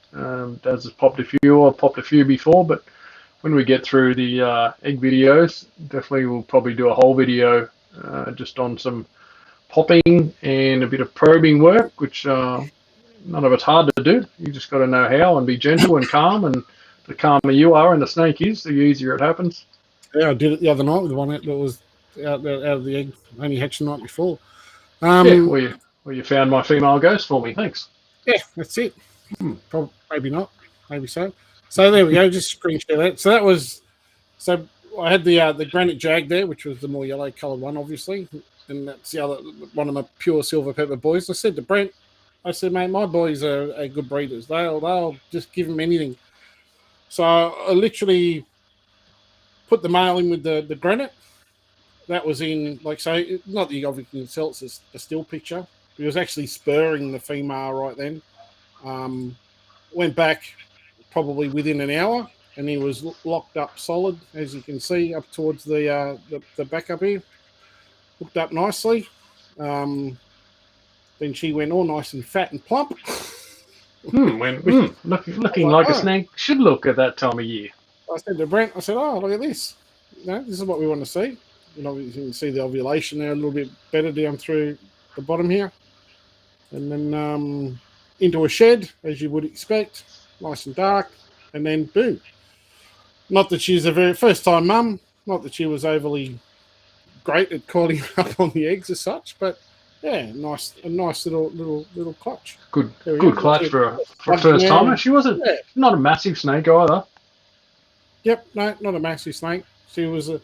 Daz has popped a few. I've popped a few before, but when we get through the egg videos, definitely we'll probably do a whole video just on some popping and a bit of probing work, which none of it's hard to do. You just got to know how and be gentle and calm. And the calmer you are and the snake is, the easier it happens. Yeah, I did it the other night with one that was out of the egg, only hatched the night before. Yeah, well, you found my female ghost for me. Thanks. Yeah, that's it. Probably, maybe not, maybe so. So there we go. Just screenshot that. So that was. So I had the Granite Jag there, which was the more yellow coloured one, obviously, and that's the other one of my pure silver pepper boys. I said to Brent, I said, mate, my boys are good breeders. They'll just give them anything. So I literally put the male in with the Granite. That was in, like, so not that you obviously can tell, it's a still picture. He was actually spurring the female right then. Went back probably within an hour, and he was locked up solid, as you can see, up towards the back up here. Hooked up nicely. Then she went all nice and fat and plump. Looking like a snake should look at that time of year. I said to Brent, I said, oh, look at this. This is what we want to see. You know, you can see the ovulation there a little bit better down through the bottom here. And then into a shed, as you would expect, nice and dark. And then boom. Not that she's a very first-time mum. Not that she was overly great at calling up on the eggs as such, but yeah, a nice little clutch. Good clutch for a first timer. She wasn't not a massive snake either. Yep, no, not a massive snake. She was a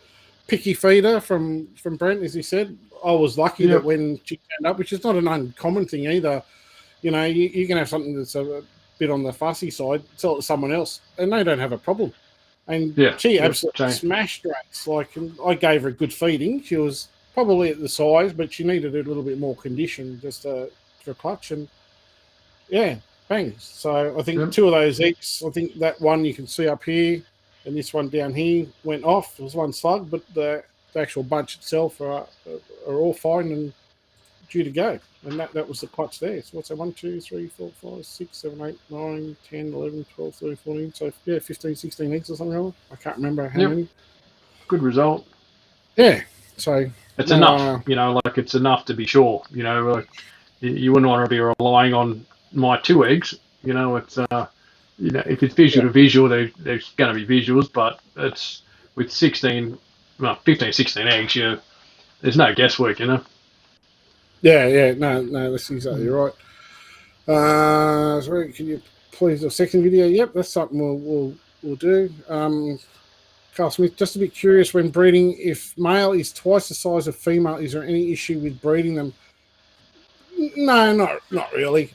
picky feeder from Brent, as he said. I was lucky that when she turned up, which is not an uncommon thing either. You know, you can have something that's a bit on the fussy side, sell it to someone else, and they don't have a problem. And she absolutely smashed rats. Like, I gave her a good feeding. She was probably at the size, but she needed a little bit more condition just for clutch. And yeah, bang. So I think two of those eggs, I think that one you can see up here and this one down here went off. There was one slug, but the actual bunch itself are all fine and due to go. And that was the clutch there. So what's that? 1, 2, 3, 4, 5, 6, 7, 8, 9, 10, 11, 12, 13, 14. So yeah, 15, 16 eggs or something. I can't remember how many. Good result. Yeah. So it's enough, like it's enough to be sure. Like you wouldn't want to be relying on my 2 eggs. It's if it's visual to visual, there's going to be visuals, but it's with 15, 16 eggs, there's no guesswork, Yeah, no, that's exactly right. Sorry, can you please the second video? Yep, that's something we'll do. Carl Smith, just a bit curious when breeding, if male is twice the size of female, is there any issue with breeding them? No, not really.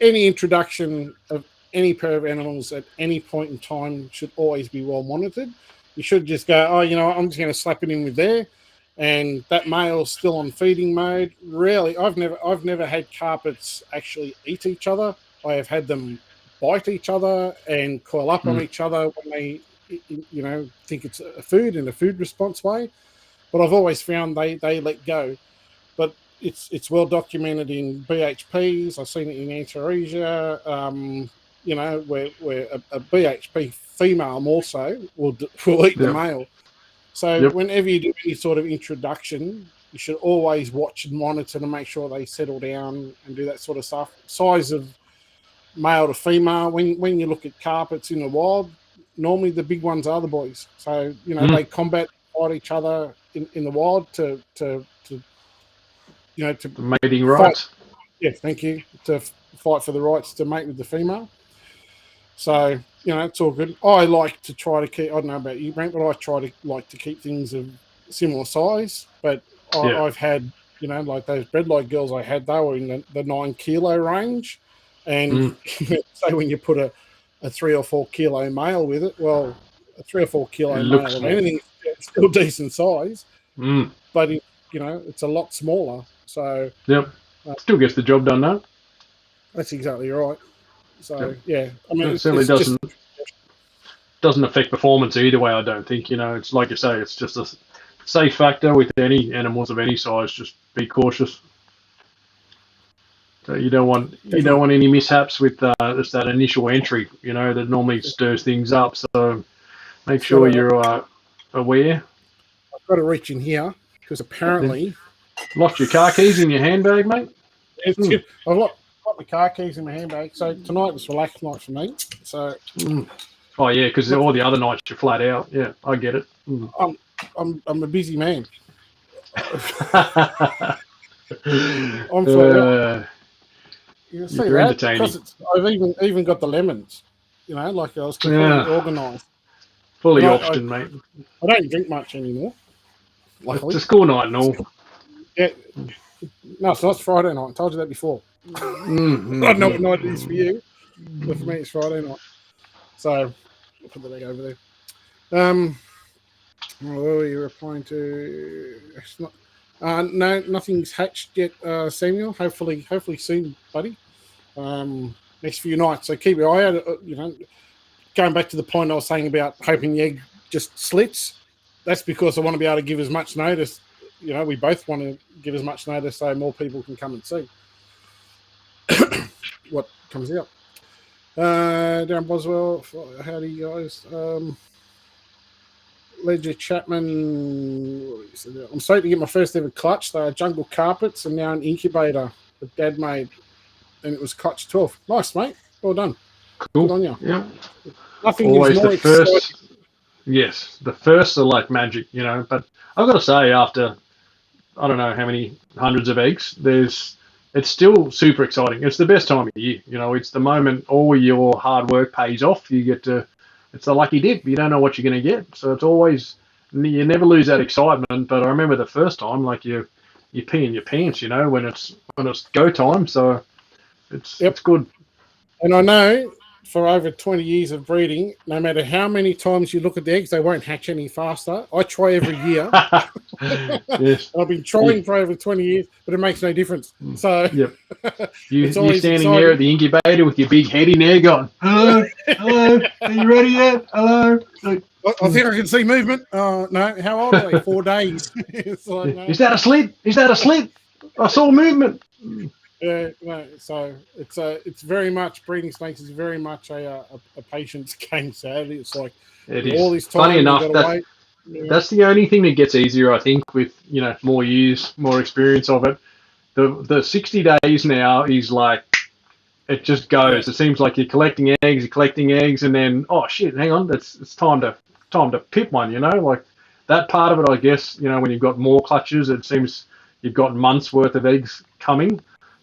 Any introduction of any pair of animals at any point in time should always be well monitored. You should just go, I'm just going to slap it in with there. And that male's still on feeding mode. Really, I've never had carpets actually eat each other. I have had them bite each other and coil up on each other when they, think it's a food in a food response way. But I've always found they let go. But it's well documented in BHPs. I've seen it in Antaresia. Where a BHP female also will eat the male. So whenever you do any sort of introduction, you should always watch and monitor to make sure they settle down and do that sort of stuff. Size of male to female. When you look at carpets in the wild, normally the big ones are the boys. So they fight each other in the wild to mating rights. Yeah, thank you. To fight for the rights to mate with the female. So, it's all good. I like to try to keep, I don't know about you, Brent, but I like to keep things of similar size. But I've had, like those breadlight girls I had, they were in the 9 kilo range. And so when you put a 3 or 4 kilo male with it, well, a 3 or 4 kilo male of anything, it's still decent size. But, it's a lot smaller. So, still gets the job done, though. That's exactly right. So I mean, it certainly doesn't affect performance either way. I don't think. It's like you say, it's just a safe factor with any animals of any size. Just be cautious. So you don't want any mishaps with just that initial entry, that normally stirs things up. So make sure you're aware. I've got to reach in here because apparently Lost your car keys in your handbag, mate. I've got my car keys in my handbag. So tonight was relaxed night for me. So oh yeah, because all the other nights you're flat out. Yeah, I get it. I'm a busy man. I'm you're entertaining. Because I've even got the lemons. Like I was completely organised. Fully optioned, mate. I don't drink much anymore. Luckily. It's a school night and all. Yeah. No, it's not Friday night. I told you that before. I don't know what night it is for you, but for me it's Friday night. So I'll put the leg over there. What are you replying to? It's not. No, nothing's hatched yet, Samuel. Hopefully soon, buddy. Next few nights. So keep your eye out. Going back to the point I was saying about hoping the egg just slits. That's because I want to be able to give as much notice. We both want to give as much notice so more people can come and see what comes out. Darren Boswell, howdy guys. Ledger Chapman, I'm starting to get my first ever clutch. They are jungle carpets and now an incubator that Dad made, and it was clutch 12. Nice, mate. Well done. Cool. Good on you. Yeah. Nothing Always is more the first. exciting. Yes, the firsts are like magic, But I've got to say, after I don't know how many hundreds of eggs, it's still super exciting. It's the best time of year. It's the moment all your hard work pays off. You get to. It's a lucky dip. You don't know what you're going to get, so it's always you never lose that excitement. But I remember the first time, like you pee in your pants, when it's go time. So it's good. And I know for over 20 years of breeding, no matter how many times you look at the eggs, they won't hatch any faster. I try every year. Yes. I've been trying for over 20 years, but it makes no difference. So yep. You're standing exciting. there at the incubator with your big head in there going, hello, are you ready yet? Hello. I think I can see movement. No, how old are they? 4 days. It's like, no. Is that a slit? I saw movement. Yeah, no. So it's very much breeding snakes is very much a patience game. Sadly, it's like all this time. Funny enough, wait. That's the only thing that gets easier, I think, with more years, more experience of it. The 60 days now is like it just goes. It seems like you're collecting eggs, and then shit, hang on, it's time to pip one. Like that part of it, I guess. When you've got more clutches, it seems you've got months worth of eggs coming.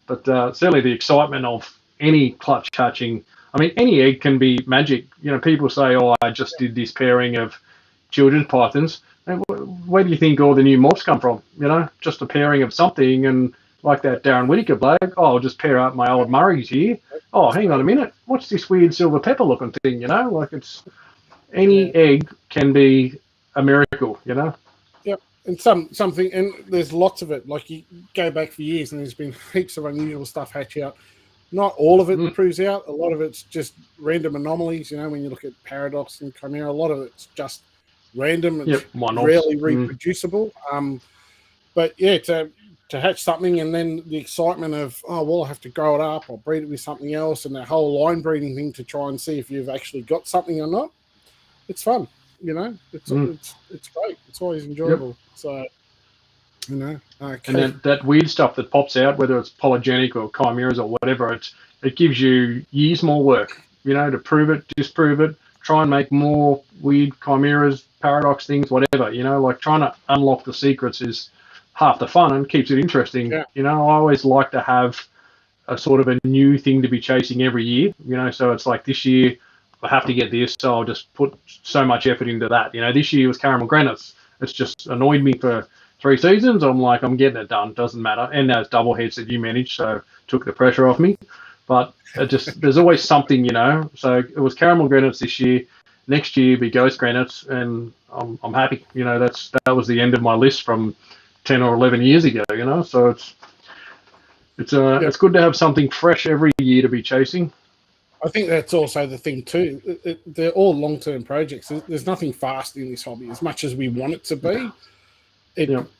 But certainly the excitement of any clutch hatching. I mean, any egg can be magic. People say, I just did this pairing of children's pythons. And where do you think all the new morphs come from? Just a pairing of something. And like that Darren Whittaker bloke, I'll just pair up my old Murrays here. Oh, hang on a minute. What's this weird silver pepper looking thing? Like it's any egg can be a miracle, Yep. And something, and there's lots of it. Like you go back for years, and there's been heaps of unusual stuff hatch out. Not all of it proves out. A lot of it's just random anomalies. When you look at Paradox and Chimera, a lot of it's just random. It's rarely reproducible. But yeah, to hatch something, and then the excitement of I have to grow it up or breed it with something else, and that whole line breeding thing to try and see if you've actually got something or not. It's fun. It's great. It's always enjoyable. Yep. So, and then that weird stuff that pops out, whether it's polygenic or chimeras or whatever, it gives you years more work, to prove it, disprove it, try and make more weird chimeras, paradox things, whatever, like trying to unlock the secrets is half the fun and keeps it interesting. Yeah. I always like to have a sort of a new thing to be chasing every year, so it's like this year, I have to get this, so I'll just put so much effort into that. This year was caramel granites. It's just annoyed me for 3 seasons. I'm like, I'm getting it done. Doesn't matter. And those double heads that you managed, so took the pressure off me. But there's always something, So it was caramel granites this year. Next year be ghost granites, and I'm happy. That was the end of my list from 10 or 11 years ago. So it's good to have something fresh every year to be chasing. I think that's also the thing too. They're all long-term projects. There's nothing fast in this hobby as much as we want it to be.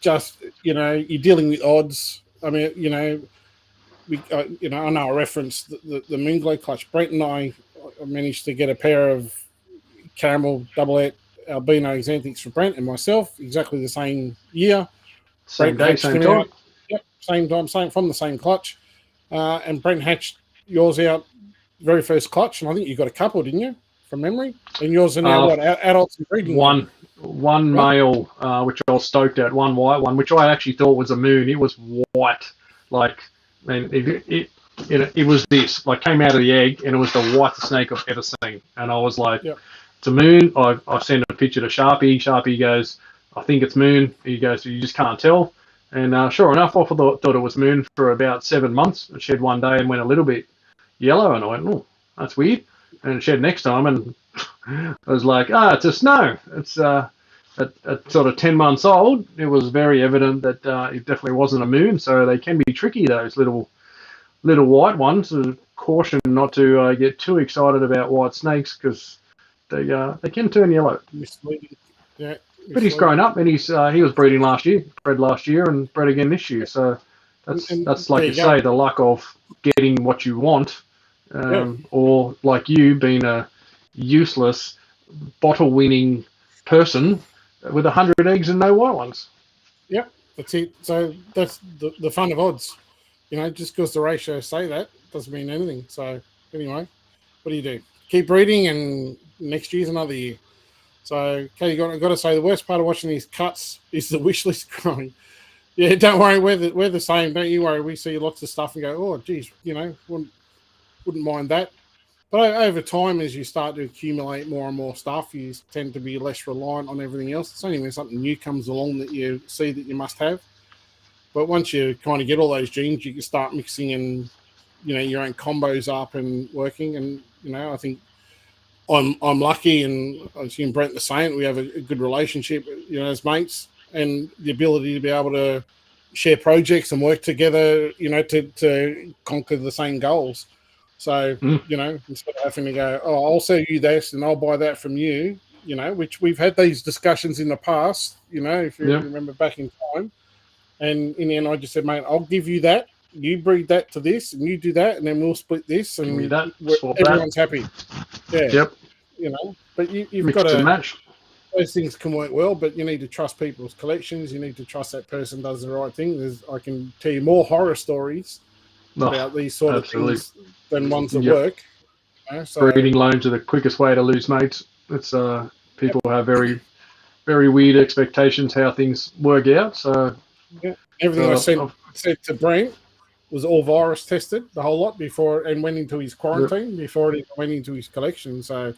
Just, you're dealing with odds. I mean, you know, I know I referenced the Moonglow clutch. Brent and I managed to get a pair of caramel double het albino xanthics for Brent and myself, exactly the same year. Same day, same time. Out. Yep, same time, same from the same clutch. And Brent hatched yours out very first clutch, and I think you got a couple, didn't you, from memory? And yours are now what, adults and breeding? One male, which I was stoked at, one white one, which I actually thought was a moon. It was white, like, and it was this, like, came out of the egg, and it was the whitest snake I've ever seen. And I was like, it's a moon. I sent a picture to Sharpie. Sharpie goes, I think it's moon. He goes, you just can't tell. And sure enough, I thought it was moon for about 7 months. It shed one day and went a little bit yellow, and I went, oh, that's weird. And it shed next time, and I was like, it's a snow. It's at sort of 10 months old. It was very evident that it definitely wasn't a moon. So they can be tricky, those little white ones. So caution not to get too excited about white snakes, because they can turn yellow. Misleading. Yeah. But he's grown up, and he was breeding last year, bred last year, and bred again this year. So that's like you say, the luck of getting what you want, or like you being a useless bottle-winning person with 100 eggs and no white ones. Yep, that's it. So that's the fun of odds. You know, just because the ratios say that doesn't mean anything. So anyway, what do? Keep breeding, and next year's another year. So, Katie, I've got to say, the worst part of watching these cuts is the wish list growing. Yeah, don't worry, we're the same. Don't you worry. We see lots of stuff and go, oh, geez, you know, wouldn't mind that. But over time, as you start to accumulate more and more stuff, you tend to be less reliant on everything else. It's only when something new comes along that you see that you must have. But once you kind of get all those genes, you can start mixing and, you know, your own combos up and working. And, you know, I think I'm lucky, and I assume Brent the same. We have a good relationship, you know, as mates, and the ability to be able to share projects and work together, you know, to conquer the same goals. So, you know, instead of having to go, oh, I'll sell you this and I'll buy that from you, you know, which we've had these discussions in the past, you know, if you remember back in time. And in the end, I just said, mate, I'll give you that. You breed that to this, and you do that, and then we'll split this, and everyone's happy. Yeah. Yep. You know, but you've got to match. Those things can work well, but you need to trust people's collections. You need to trust that person does the right thing. I can tell you more horror stories about these sort of things than ones that work. You know, so, breeding loans are the quickest way to lose mates. It's people have very, very weird expectations how things work out. So everything I said to Brent was all virus tested, the whole lot, before, and went into his quarantine before it went into his collection. So,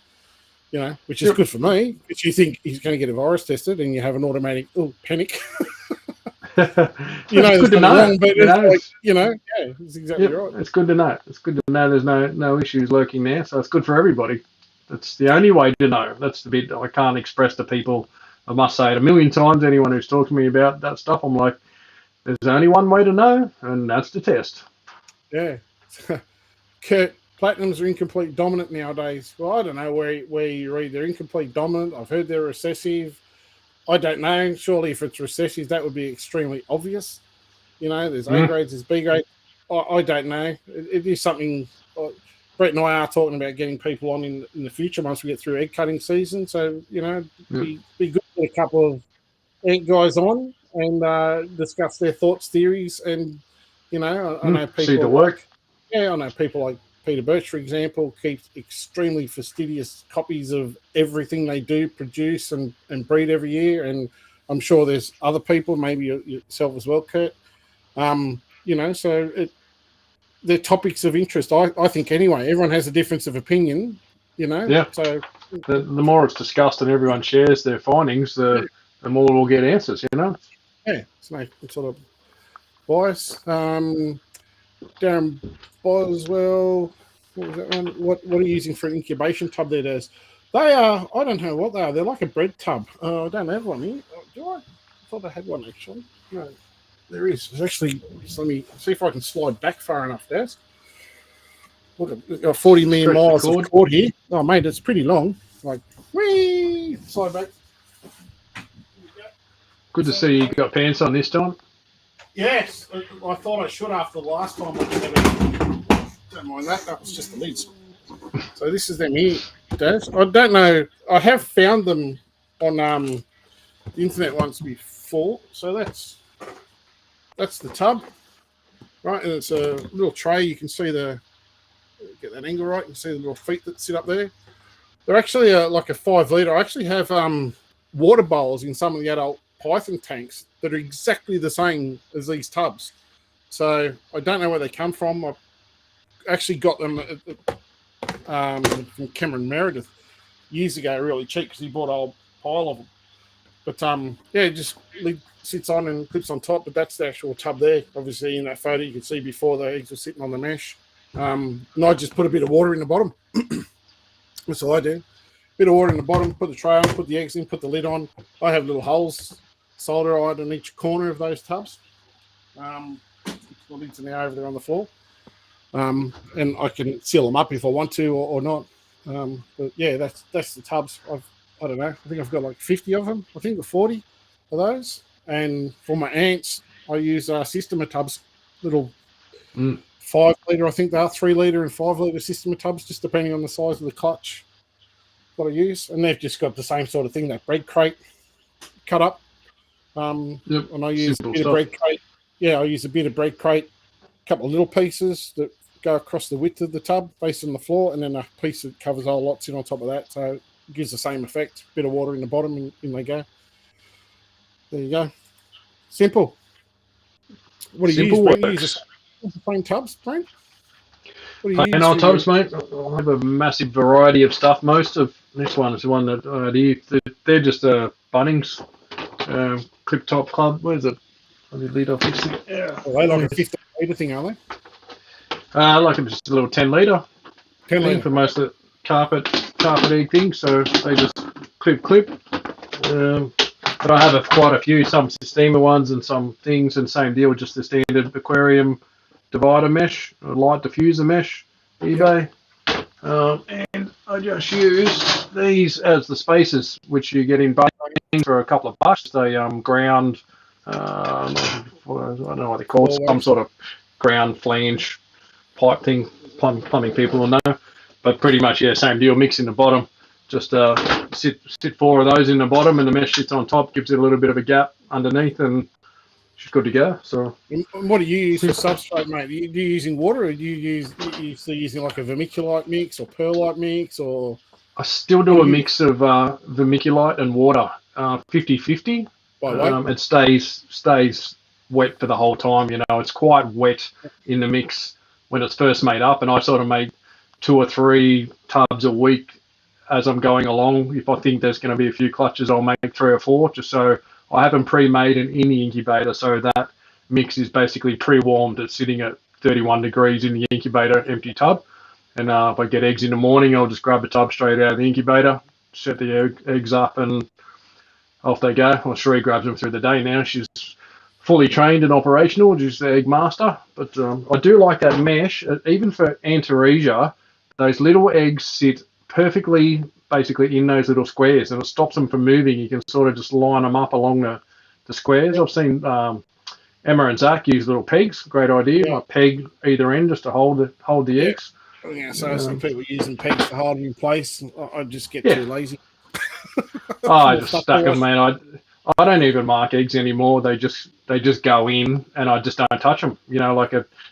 you know, which is good for me, because you think he's going to get a virus tested and you have an automatic panic. You know, it's good to know. Wrong, but it's like, you know, it's exactly right. It's good to know. It's good to know there's no issues lurking there. So it's good for everybody. That's the only way to know. That's the bit I can't express to people. I must say it a million times. Anyone who's talked to me about that stuff, I'm like, there's only one way to know, and that's to test. Yeah. Kurt, Platinums are incomplete dominant nowadays. Well, I don't know where you read they're incomplete dominant. I've heard they're recessive. I don't know. Surely if it's recessive, that would be extremely obvious. You know, there's A grades, there's B grades. I don't know. It is something. Brett and I are talking about getting people on in the future once we get through egg cutting season. So, you know, be good to get a couple of egg guys on and discuss their thoughts, theories, and, you know, I know people see the work. I know people like Peter Birch, for example, keeps extremely fastidious copies of everything they do produce and breed every year. And I'm sure there's other people, maybe yourself as well, Kurt. You know, so they're topics of interest, I think, anyway. Everyone has a difference of opinion, you know. Yeah. So the more it's discussed and everyone shares their findings, the more we'll get answers, you know. Yeah, it's no sort of bias. Darren Boswell, what was that one? What are you using for an incubation tub there, Des? They are, I don't know what they are. They're like a bread tub. I don't have one here. Do I? I thought I had one, actually. No, there is. There's actually, just let me see if I can slide back far enough, Des. Look, we've got 40 million miles of cord here. Oh, mate, it's pretty long. Like, whee! Slide back. Good to see you got pants on this time. Yes, I thought I should after the last time I did it. Don't mind that. That was just the lids. So this is them here, Daz. I don't know. I have found them on the internet once before. So that's the tub, right? And it's a little tray. You can see get that angle right. You can see the little feet that sit up there. They're actually like a 5 litre. I actually have water bowls in some of the adult python tanks that are exactly the same as these tubs. So I don't know where they come from. I actually got them from Cameron Meredith years ago, really cheap, because he bought a whole pile of them. But yeah, it just sits on and clips on top. But that's the actual tub there. Obviously, in that photo, you can see before the eggs were sitting on the mesh. And I just put a bit of water in the bottom. That's all I do. Bit of water in the bottom, put the tray on, put the eggs in, put the lid on. I have little holes soldered on each corner of those tubs. The lids are now over there on the floor. And I can seal them up if I want to or not. But yeah, that's the tubs. I don't know. I think I've got like 50 of them. I think 40 of those. And for my ants, I use system of tubs, little 5 litre. I think they are 3 litre and 5 litre system of tubs, just depending on the size of the clutch that I use. And they've just got the same sort of thing, that bread crate cut up. And I use a bit of bread crate. Yeah, I use a bit of bread crate, a couple of little pieces that go across the width of the tub, facing the floor, and then a piece that covers a whole lot in on top of that. So it gives the same effect. Bit of water in the bottom, and in they go. There you go. Simple. What do you use, Brent? You use the same tubs, Brent? Plain old tubs, mate. I have a massive variety of stuff. Most of this one is the one that I do. They're just a Bunnings clip top club. Where's it? Let me lead off this. Yeah. Well, they like a 15 litre thing, are they? Like just a little 10 litre. 10 litre for most of the carpet egg things. So they just clip. But I have quite a few, some Systema ones and some things, and same deal, just the standard aquarium divider mesh, a light diffuser mesh, eBay. And I just use these as the spacers, which you get in Bunnings for a couple of bucks. They ground, I don't know what they call it, some sort of ground flange pipe thing. Plumbing people will know, but pretty much, yeah, same deal. Mix in the bottom. Just sit 4 of those in the bottom, and the mesh sits on top, gives it a little bit of a gap underneath, and she's good to go. So, what do you use for substrate, mate? Do you using water, or are you still using like a vermiculite mix or perlite mix, or? I still do a mix of vermiculite and water, 50-50. It stays wet for the whole time. You know, it's quite wet in the mix when it's first made up, and I sort of make 2 or 3 tubs a week as I'm going along. If I think there's going to be a few clutches, I'll make 3 or 4, just so I have them pre-made and in the incubator, so that mix is basically pre-warmed. It's sitting at 31 degrees in the incubator, empty tub. And if I get eggs in the morning, I'll just grab a tub straight out of the incubator, set the eggs up, and off they go. Well, Sheree grabs them through the day now. She's fully trained and operational, she's the egg master. But I do like that mesh. Even for Antaresia, those little eggs sit perfectly basically in those little squares, and it stops them from moving. You can sort of just line them up along the squares. I've seen Emma and Zach use little pegs. Great idea. Yeah. Like peg either end just to hold the eggs. Yeah, so some people using pegs to hold them in place. I just get too lazy. I just stuck them, man. I don't even mark eggs anymore. They just go in, and I just don't touch them. You know, like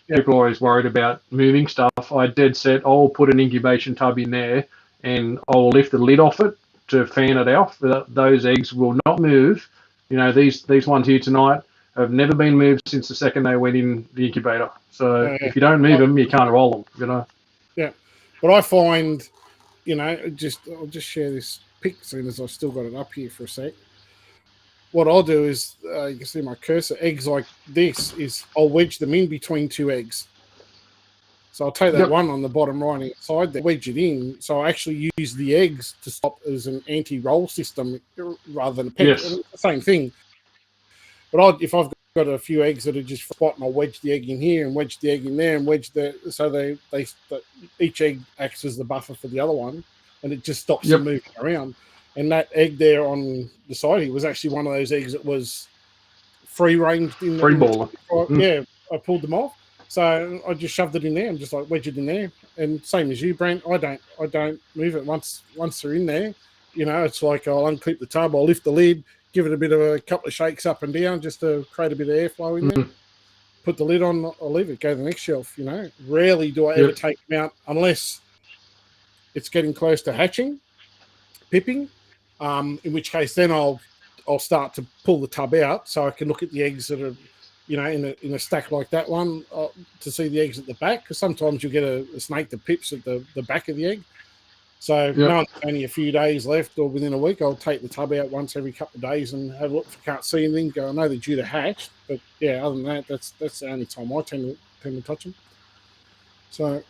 people are always worried about moving stuff. I dead set. I'll put an incubation tub in there, and I'll lift the lid off it to fan it out. Those eggs will not move. You know, these ones here tonight have never been moved since the second they went in the incubator. So if you don't move them, you can't roll them. You know. Yeah, but I find, you know, I'll just share this pic as soon as I've still got it up here for a sec. What I'll do is, you can see my cursor, eggs like this, is I'll wedge them in between 2 eggs. So I'll take that one on the bottom right-hand side there, wedge it in. So I actually use the eggs to stop as an anti-roll system rather than a peg. Yes. It's the same thing. But if I've got a few eggs that are just spot, and I'll wedge the egg in here and wedge the egg in there and so each egg acts as the buffer for the other one, and it just stops them moving around. And that egg there on the side here was actually one of those eggs that was free ranged in Free baller. Yeah, I pulled them off. So I just shoved it in there and just like wedged it in there. And same as you, Brent, I don't move it once they're in there. You know, it's like I'll unclip the tub, I'll lift the lid, give it a bit of a couple of shakes up and down just to create a bit of airflow in there. Put the lid on, I'll leave it, go to the next shelf, you know. Rarely do I ever take them out unless it's getting close to hatching, pipping, in which case then I'll start to pull the tub out so I can look at the eggs that are, you know, in a stack like that one to see the eggs at the back, because sometimes you get a snake that pips at the back of the egg. So knowing only a few days left or within a week, I'll take the tub out once every couple of days and have a look. If I can't see anything, go, I know they're due to hatch. But yeah, other than that, that's the only time I tend to touch them. So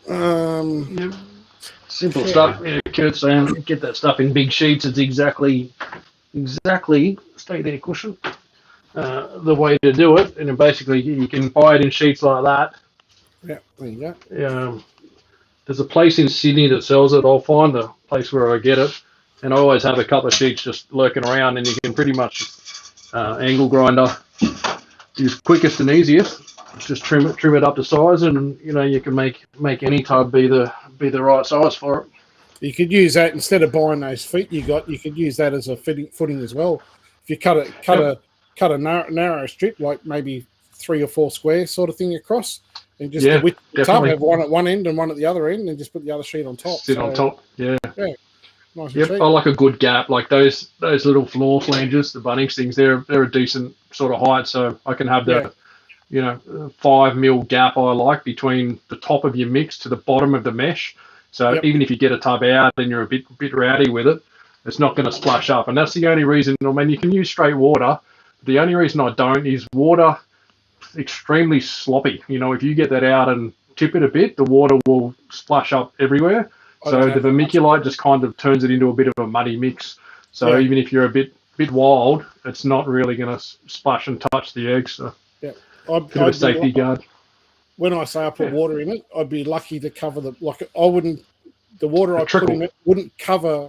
simple stuff. Yeah, Kurt's saying get that stuff in big sheets. It's exactly stay there, cushion. The way to do it, and then basically you can buy it in sheets like that. Yeah, there you go. There's a place in Sydney that sells it. I'll find the place where I get it, and I always have a couple of sheets just lurking around, and you can pretty much angle grinder is quickest and easiest. Just trim it up to size, and you know you can make any tub be the right size for it. You could use that instead of buying those feet you could use that as a footing as well. If you cut a narrow strip, like maybe 3 or 4 squares sort of thing across, and just the width of the tub, have one at one end and one at the other end, and just put the other sheet on top. On top, yeah. Nice. Yep, I like a good gap, like those little floor flanges, the Bunnings things. They're a decent sort of height, so I can have the 5 mil gap I like between the top of your mix to the bottom of the mesh. So even if you get a tub out and you're a bit rowdy with it, it's not going to splash up. And that's the only reason. I mean, you can use straight water. The only reason I don't is water extremely sloppy. You know, if you get that out and tip it a bit, the water will splash up everywhere. So the vermiculite just kind of turns it into a bit of a muddy mix. So even if you're a bit wild, it's not really going to splash and touch the eggs. So bit of a safety guard. When I say I put water in it, I'd be lucky to cover the water I put in it wouldn't cover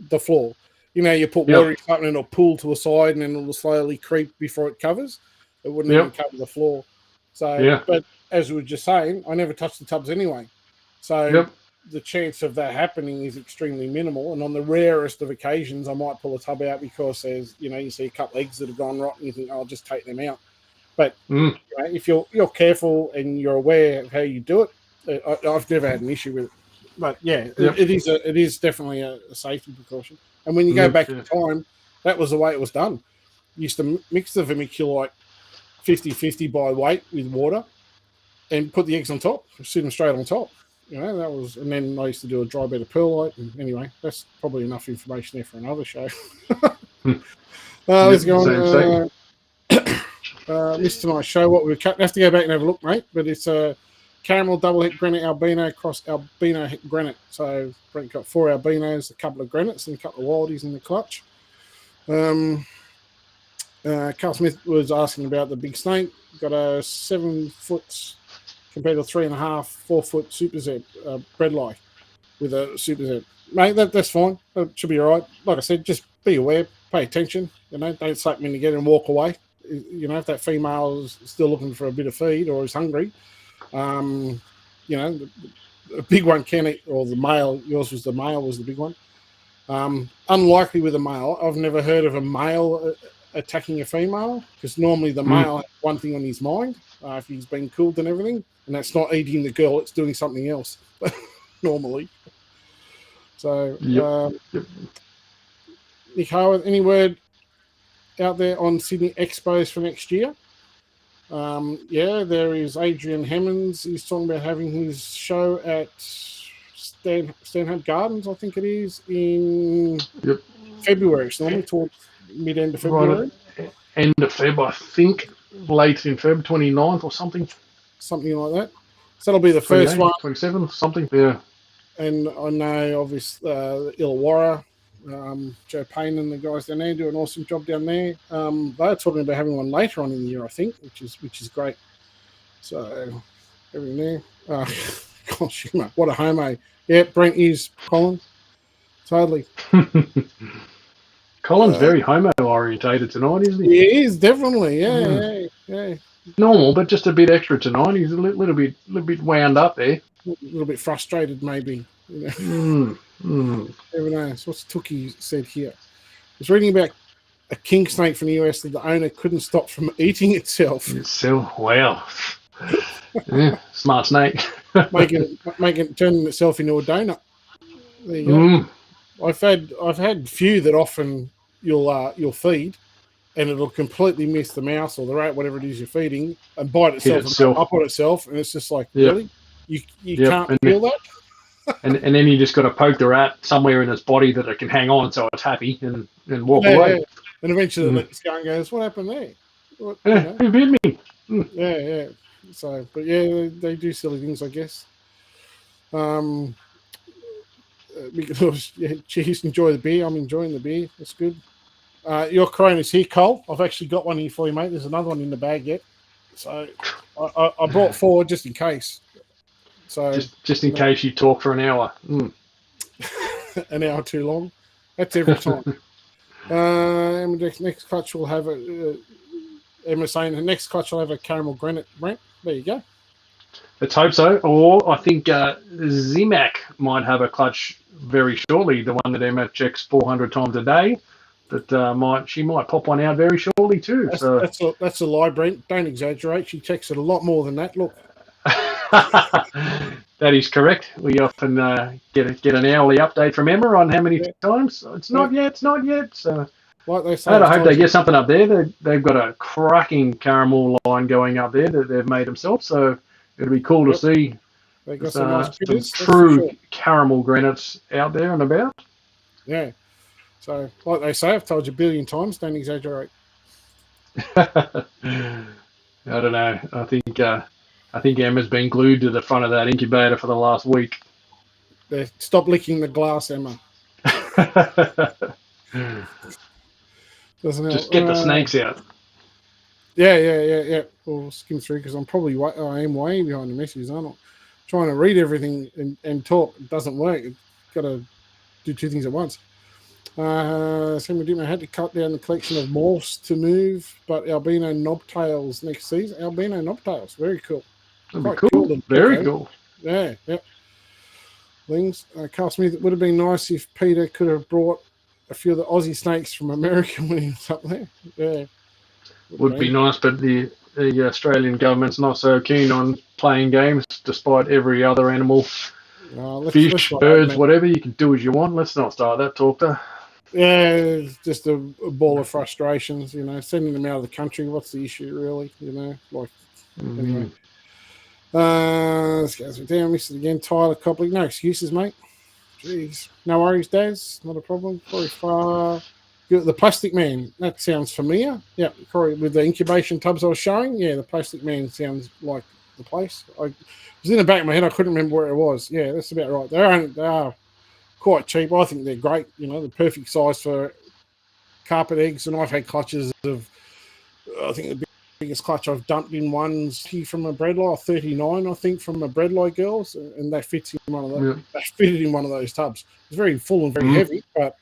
the floor. You know, you put water in something and it'll pull to a side and then it'll slowly creep before it covers. It wouldn't even cover the floor. So, but as we were just saying, I never touch the tubs anyway. So the chance of that happening is extremely minimal. And on the rarest of occasions, I might pull a tub out because there's, you know, you see a couple of eggs that have gone rotten. You think, I'll just take them out. But you know, if you're careful and you're aware of how you do it, I've never had an issue with it. But it is definitely a safety precaution. And when you go back in time, that was the way it was done. You used to mix the vermiculite 50-50 by weight with water and put the eggs on top, sit them straight on top. You know, that was, and then I used to do a dry bed of perlite. And anyway, that's probably enough information there for another show. Let's go on. This tonight's show, what we're cutting, have to go back and have a look, mate. But it's a caramel double het granite albino cross albino het granite. So Brent got 4 albinos, a couple of granites, and a couple of wildies in the clutch. Carl Smith was asking about the big snake. Got a 7 foot compared to 3.5, 4 foot Super Z breadlie with a Super Z. Mate, that's fine. That should be all right. Like I said, just be aware, pay attention. You know, don't slap them in together and walk away. You know, if that female is still looking for a bit of feed or is hungry, you know, the big one can eat, or the male, yours was the male, was the big one. Unlikely with a male. I've never heard of a male attacking a female, because normally the male has one thing on his mind, if he's been cooled and everything, and that's not eating the girl, it's doing something else, normally. So, Nick Howard, any word out there on Sydney Expos for next year? There is Adrian Hemmons. He's talking about having his show at Stanhope Gardens, I think it is, in February. It's normally towards mid-end of February. Right. End of Feb, I think. Late in Feb, 29th or something. Something like that. So that'll be the first one. 27th, something, yeah. And I know, obviously, Illawarra, Joe Payne and the guys down there do an awesome job down there. They're talking about having one later on in the year, I think, which is great. So everything there. Gosh, what a homo. Yeah, Brent is Colin. Totally. Colin's very homo-orientated tonight, isn't he? He is, definitely. Yeah. Normal, but just a bit extra tonight. He's a little bit wound up there. A little bit frustrated, maybe. You know? Never know. So what's Tookie said here? I was reading about a king snake from the US that the owner couldn't stop from eating itself. Wow. Yeah, smart snake. Turning itself into a donut. There you go. I've had few that often you'll feed, and it'll completely miss the mouse or the rat, whatever it is you're feeding, and bite itself and up on itself, and it's just like, really? You can't feel that? and then you just got to poke the rat somewhere in its body that it can hang on so it's happy and walk away. Yeah. And eventually it lets go and goes, what happened there? Who bit me? Yeah. So, but yeah, they do silly things, I guess. Because, cheers, enjoy the beer. I'm enjoying the beer. That's good. Your Corona's here, Cole. I've actually got one here for you, mate. There's another one in the bag yet. So I brought 4 just in case. So just in case you talk for an hour. An hour too long. That's every time. Next clutch will have Emma saying the next clutch will have a caramel granite. Brent, there you go. Let's hope so. Or I think Zimac might have a clutch very shortly. The one that Emma checks 400 times a day. That she might pop one out very shortly too. That's a lie, Brent. Don't exaggerate. She checks it a lot more than that. Look. That is correct. We often get an hourly update from Emma on how many times. It's not yet. So like they say, I hope they get something up there. They've got a cracking caramel line going up there that they've made themselves. So it'll be cool to see they got some true caramel granites out there and about. Yeah. So like they say, I've told you a billion times. Don't exaggerate. I don't know. I think Emma's been glued to the front of that incubator for the last week. Stop licking the glass, Emma. Just get the snakes out. Yeah. We'll skim through because I am way behind the messages. I'm not trying to read everything and talk. It doesn't work. You've got to do 2 things at once. I had to cut down the collection of morphs to move, but albino knobtails next season. Albino knobtails, very cool. That'd be cool. Very cool. Yeah. Things. Carl Smith, it would have been nice if Peter could have brought a few of the Aussie snakes from America when he was up there. Yeah. Would be nice, but the Australian government's not so keen on playing games, despite every other animal. Fish, birds, whatever, you can do as you want. Let's not start that talk there. Yeah, it's just a ball of frustrations, sending them out of the country. What's the issue, really? Anyway. Let's go down. Missed it again. Tyler Copley. No excuses, mate. Jeez. No worries, Daz. Not a problem. Corey Farr. The Plastic Man. That sounds familiar. Yeah, Corey, with the incubation tubs I was showing. Yeah, the Plastic Man sounds like the place. It was in the back of my head. I couldn't remember where it was. Yeah, that's about right. They are quite cheap. I think they're great. The perfect size for carpet eggs. And I've had clutches of, I think the biggest clutch I've dumped in one's here from a Bredli, 39, I think, from a Bredli girls, and that fits in one of those. Yeah. That fitted in one of those tubs. It's very full and very heavy, but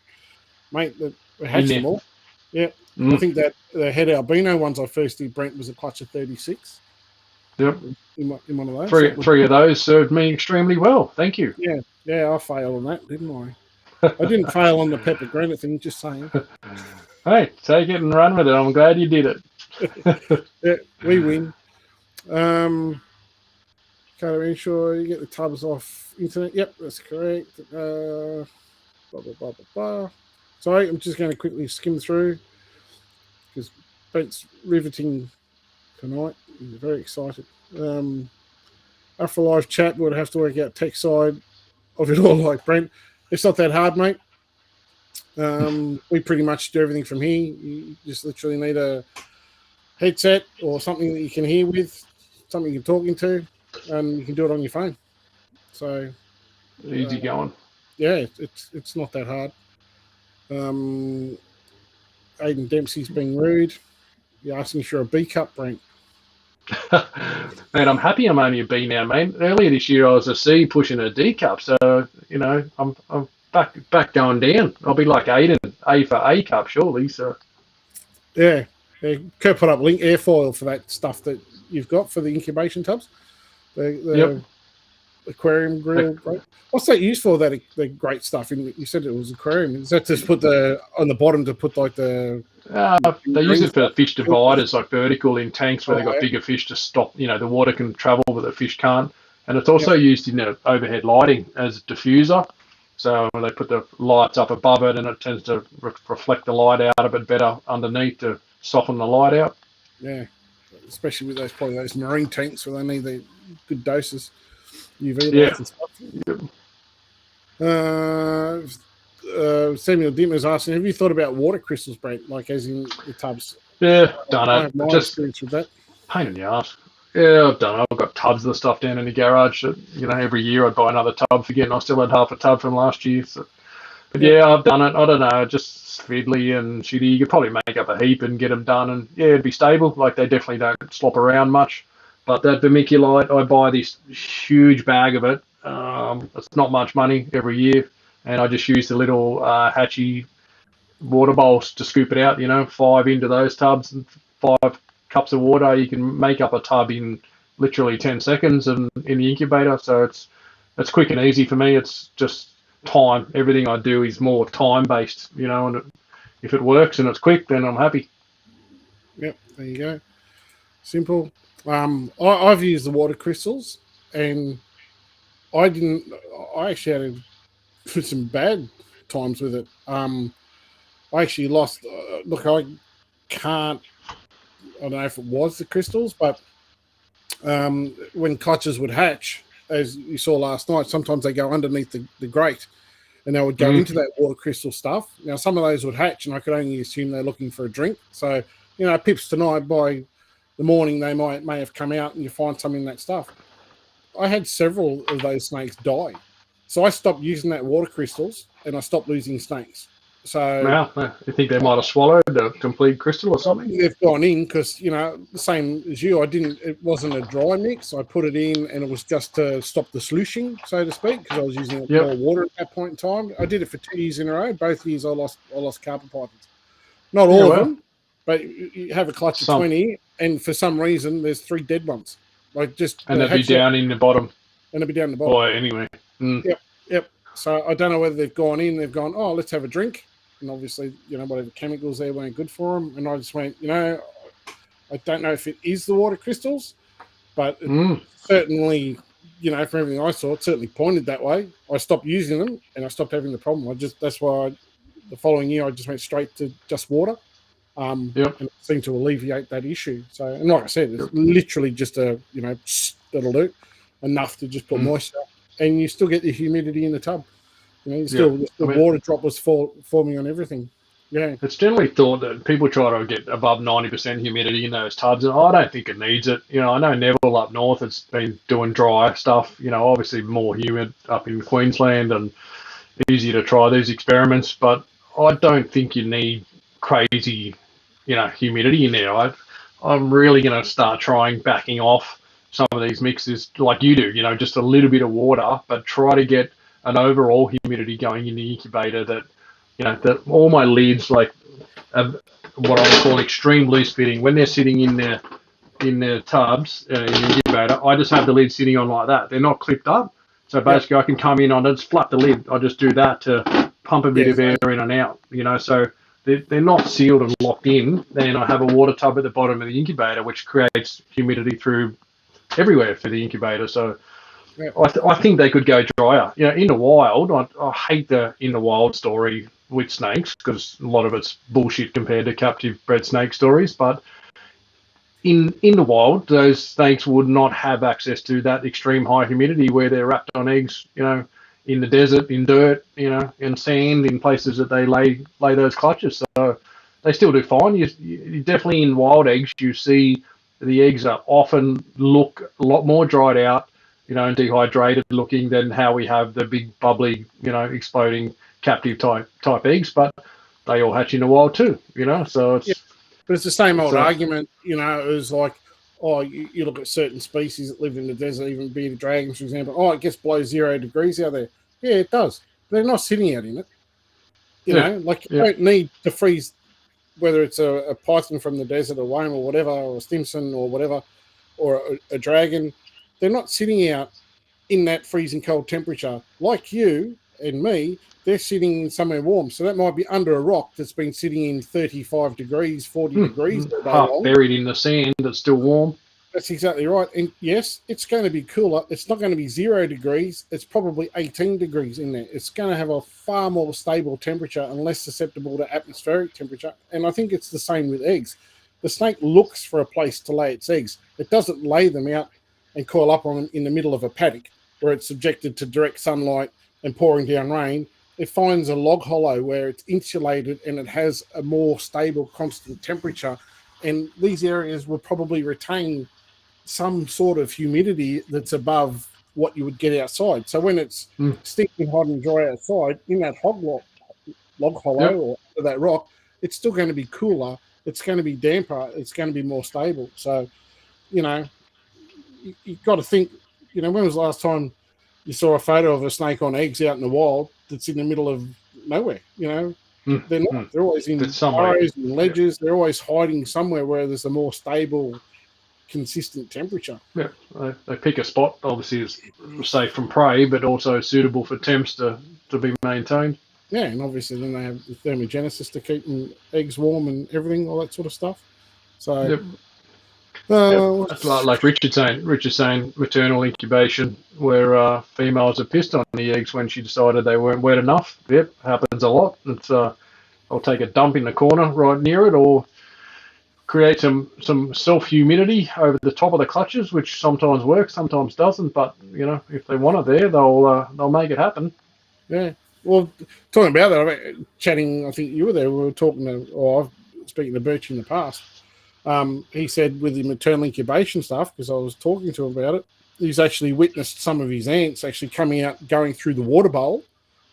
mate, they hatched them all. Yeah, I think that the head albino ones I first did, Brent, was a clutch of 36. Yep. In one of those. Three of those served me extremely well. Thank you. Yeah, I failed on that, didn't I? I didn't fail on the pepper granite thing, just saying. Hey, take it and run with it. I'm glad you did it. Yeah, we win. Can't ensure you get the tubs off internet. Yep, that's correct. Blah, blah, blah, blah, blah. Sorry, I'm just going to quickly skim through because Brent's riveting tonight. He's very excited. After live chat, we'll have to work out tech side of it all like Brent. It's not that hard, mate. We pretty much do everything from here. You just literally need a headset or something that you can hear with, something you're talking to, and you can do it on your phone. So easy going. Yeah, it's not that hard. Aiden Dempsey's being rude. You're asking if you're a B cup, Brent. Man, I'm happy I'm only a B now, mate. Earlier this year I was a C pushing a D cup, so I'm back going down. I'll be like Aiden, A for A cup, surely. So Yeah. Kurt put up link airfoil for that stuff that you've got for the incubation tubs. The aquarium grill. What's that used for? That the great stuff. You said it was aquarium. Is that just put on the bottom to put like the? They use it for fish dividers, like vertical in tanks where they've got bigger fish to stop. The water can travel, but the fish can't. And it's also used in overhead lighting as a diffuser. So when they put the lights up above it, and it tends to reflect the light out a bit better underneath to soften the light out. Yeah, especially with those marine tanks where they need the good doses. UV lights and stuff. Yep. Samuel Dittmer's asking, have you thought about water crystals, Brent? Like as in the tubs? Yeah, done it. Just experience with that. Pain in the ass. Yeah, I've done it. I've got tubs of the stuff down in the garage. That, every year I'd buy another tub. Forgetting I still had half a tub from last year. So. But yeah, I've done it. I don't know, just fiddly and shitty. You could probably make up a heap and get them done, and it'd be stable. Like they definitely don't slop around much. But that vermiculite, I buy this huge bag of it. It's not much money every year, and I just use the little Hatchie water bowls to scoop it out. 5 into those tubs and 5 cups of water. You can make up a tub in literally 10 seconds and in the incubator. So it's quick and easy for me. It's just time. Everything I do is more time based, and if it works and it's quick, then I'm happy. Yep, there you go. Simple. I've used the water crystals, and I actually had some bad times with it. I actually lost. Look, I don't know if it was the crystals, but when clutches would hatch, as you saw last night, sometimes they go underneath the grate, and they would go into that water crystal stuff. Now, some of those would hatch, and I could only assume they're looking for a drink. So, pips tonight, by the morning, they may have come out, and you find some in that stuff. I had several of those snakes die. So I stopped using that water crystals, and I stopped losing snakes. So now, you think they might have swallowed a complete crystal or something? They've gone in because, the same as you, it wasn't a dry mix. I put it in and it was just to stop the sluicing, so to speak, because I was using more water at that point in time. I did it for 2 years in a row. Both years I lost carpet pythons. Not all of them, but you have a clutch of 20, and for some reason there's 3 dead ones. Like and they'd be down in the bottom. And they'd be down the bottom. Oh, anyway. Yep. So I don't know whether they've gone in, they've gone, oh, let's have a drink. And obviously, whatever chemicals there weren't good for them. And I just went, I don't know if it is the water crystals, but it certainly, from everything I saw, it certainly pointed that way. I stopped using them and I stopped having the problem. That's why the following year I just went straight to just water. And it seemed to alleviate that issue. So, and like I said, it's literally just that'll do enough to just put moisture, and you still get the humidity in the tub. The water drop was forming on everything. Yeah, it's generally thought that people try to get above 90% humidity in those tubs, and I don't think it needs it. I know Neville up north has been doing dry stuff. Obviously more humid up in Queensland and easier to try these experiments, but I don't think you need crazy, humidity in there. I'm really going to start backing off some of these mixes like you do. Just a little bit of water, but try to get an overall humidity going in the incubator that all my lids, like what I would call extreme loose fitting, when they're sitting in their tubs in the incubator, I just have the lid sitting on like that. They're not clipped up. So basically I can come in, I just flap the lid. I just do that to pump a bit of air in and out, so they're not sealed and locked in. Then I have a water tub at the bottom of the incubator, which creates humidity through everywhere for the incubator. So I think they could go drier. In the wild, I hate the in the wild story with snakes because a lot of it's bullshit compared to captive bred snake stories. But in the wild, those snakes would not have access to that extreme high humidity where they're wrapped on eggs, in the desert, in dirt, in sand, in places that they lay those clutches. So they still do fine. You definitely in wild eggs, you see the eggs are often look a lot more dried out, and dehydrated looking than how we have the big bubbly, exploding captive type eggs. But they all hatch in the wild too, So it's but it's the same old argument, it was like, oh, you look at certain species that live in the desert, even bearded dragons, for example. Oh, it gets below 0 degrees out there. Yeah, it does. they're not sitting out in it. You Yeah. know, like you Yeah. don't need to freeze, whether it's a python from the desert or worm or whatever, or a stimson or whatever, or a dragon. They're not sitting out in that freezing cold temperature like you and me. They're sitting somewhere warm, so that might be under a rock that's been sitting in 35 degrees, 40 degrees all day Half long. buried in the sand that's still warm. That's exactly right. And yes, it's going to be cooler. It's not going to be 0 degrees. It's probably 18 degrees in there. It's going to have a far more stable temperature and less susceptible to atmospheric temperature. And I think it's the same with eggs. The snake looks for a place to lay its eggs. It doesn't lay them out and coil up on them in the middle of a paddock where it's subjected to direct sunlight and pouring down rain. It finds a log hollow where it's insulated and it has a more stable, constant temperature. And these areas will probably retain some sort of humidity that's above what you would get outside. So when it's stinking hot and dry outside, in that log hollow or under that rock, it's still going to be cooler. It's going to be damper. It's going to be more stable. So, you know, you've got to think, you know, when was the last time you saw a photo of a snake on eggs out in the wild that's in the middle of nowhere? You know, they're not. They're always in burrows and ledges. They're always hiding somewhere where there's a more stable, consistent temperature. Yeah, they pick a spot, obviously is safe from prey, but also suitable for temps to be maintained. Yeah, and obviously then they have the thermogenesis to keep them eggs warm and everything, all that sort of stuff. So, like Richard's saying, maternal incubation, where females are pissed on the eggs when she decided they weren't wet enough. Yep, happens a lot. It's I'll take a dump in the corner right near it, or create some self-humidity over the top of the clutches, which sometimes works, sometimes doesn't. But you know, if they want it there, they'll make it happen. Yeah. Well, talking about that, chatting, I think you were there. We were talking to, or I've speaking to Birch in the past. He said with the maternal incubation stuff, because I was talking to him about it, he's actually witnessed some of his ants actually coming out, going through the water bowl,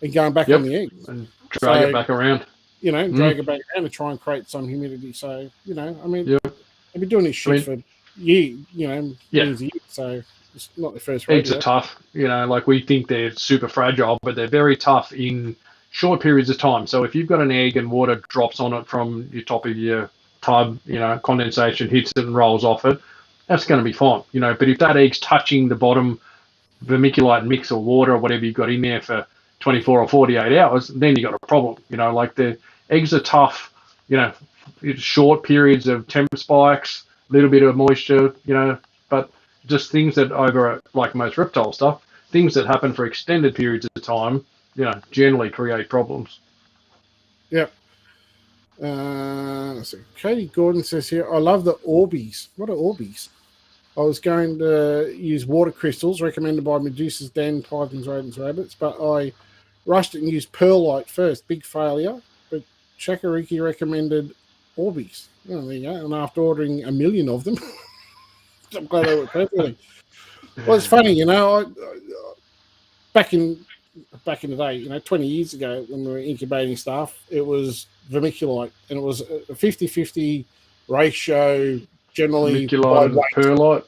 and going back on the eggs and drag it back around. You know, drag it back around to try and create some humidity. So, you know, I mean, they've been doing this shit for years, you know, years. So it's not the first rodeo. Eggs are tough, you know, like we think they're super fragile, but they're very tough in short periods of time. So if you've got an egg and water drops on it from your top of your tub, you know, condensation hits it and rolls off it, that's going to be fine, you know. But if that egg's touching the bottom vermiculite mix or water or whatever you've got in there for 24 or 48 hours, then you got a problem, you know. Like the eggs are tough, you know, short periods of temp spikes, a little bit of moisture, you know, but just things that over, like most reptile stuff, things that happen for extended periods of time, you know, generally create problems. Yeah. So Katie Gordon says here, I love the Orbeez. What are Orbeez? I was going to use water crystals recommended by Medusa's Den, pythons, rodents, rabbits, but I rushed it and used perlite first. Big failure. But Chakariki recommended Orbeez. Oh, there you go. And after ordering 1 million of them, I'm glad they worked perfectly. Well, it's funny, you know, I back in the day, you know, 20 years ago when we were incubating stuff, it was vermiculite, and it was a 50-50 ratio, generally by weight. Perlite.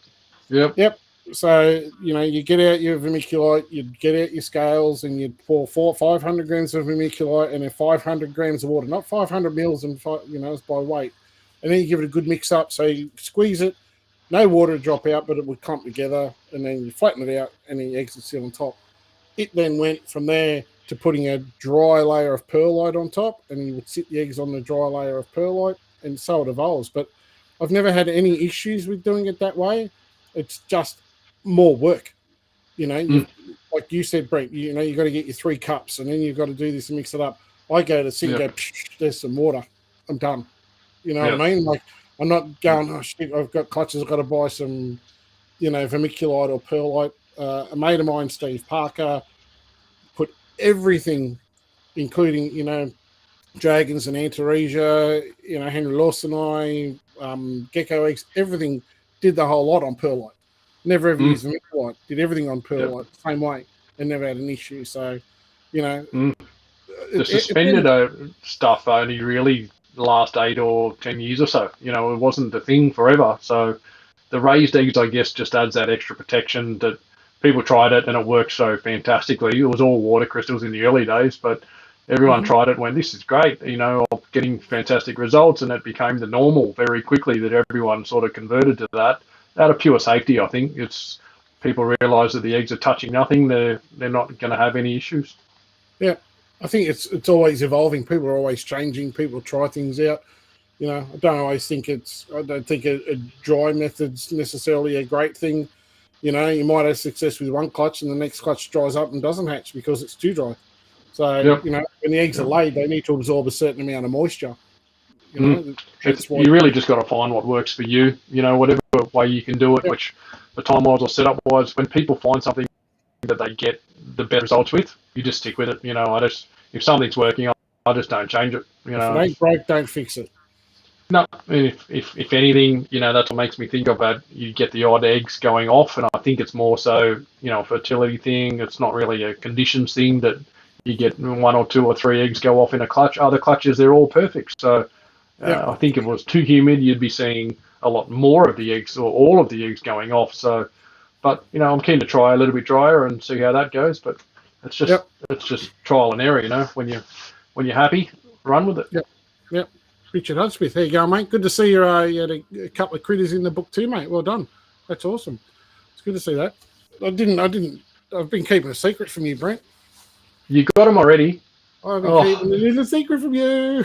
Yep. So, you know, you get out your vermiculite, you'd get out your scales, and you'd pour 500 grams of vermiculite and then 500 grams of water, not 500 mils, and you know, it's by weight. And then you give it a good mix up. So you squeeze it, no water would drop out, but it would clump together, and then you flatten it out, and the eggs would sit on top. It then went from there to putting a dry layer of perlite on top, and you would sit the eggs on the dry layer of perlite, and so it evolves. But I've never had any issues with doing it that way. It's just more work, you know. Like you said, Brent, you know, you got to get your 3 cups, and then you've got to do this and mix it up. I go to sit and go, there's some water, I'm done. You know what I mean? Like, I'm not going, oh shit, I've got clutches, I've got to buy some, you know, vermiculite or perlite. A mate of mine, Steve Parker, put everything, including, you know, dragons and Antaresia, you know, Henry Lawsoni, gecko eggs, everything, did the whole lot on perlite. Never ever used vermiculite, did everything on perlite, same way, and never had an issue. So, you know. The suspended stuff only really the last 8 or 10 years or so. You know, it wasn't the thing forever. So the raised eggs, I guess, just adds that extra protection that people tried it and it worked so fantastically. It was all water crystals in the early days, but everyone tried it and went, this is great, I'm getting fantastic results, and it became the normal very quickly that everyone sort of converted to that out of pure safety. I think it's people realise that the eggs are touching nothing, they're not going to have any issues. Yeah, I think it's always evolving. People are always changing. People try things out. I don't always think I don't think a dry method's necessarily a great thing. You might have success with one clutch and the next clutch dries up and doesn't hatch because it's too dry. So, when the eggs are laid, they need to absorb a certain amount of moisture. You really just got to find what works for you, whatever way you can do it, which the time-wise or setup-wise, when people find something that they get the better results with, you just stick with it. If something's working, I just don't change it. If it ain't broke, don't fix it. No, if anything, that's what makes me think about you get the odd eggs going off, and I think it's more so, a fertility thing. It's not really a conditions thing that you get 1 or 2 or 3 eggs go off in a clutch. Other clutches, they're all perfect. So I think if it was too humid, you'd be seeing a lot more of the eggs or all of the eggs going off. So, but I'm keen to try a little bit drier and see how that goes. But it's just trial and error. When you're happy, run with it. Yep. Richard Hudsmith, there you go, mate. Good to see you had a couple of critters in the book too, mate. Well done. That's awesome. It's good to see that. I've been keeping a secret from you, Brent. You got them already? I've been keeping a little secret from you.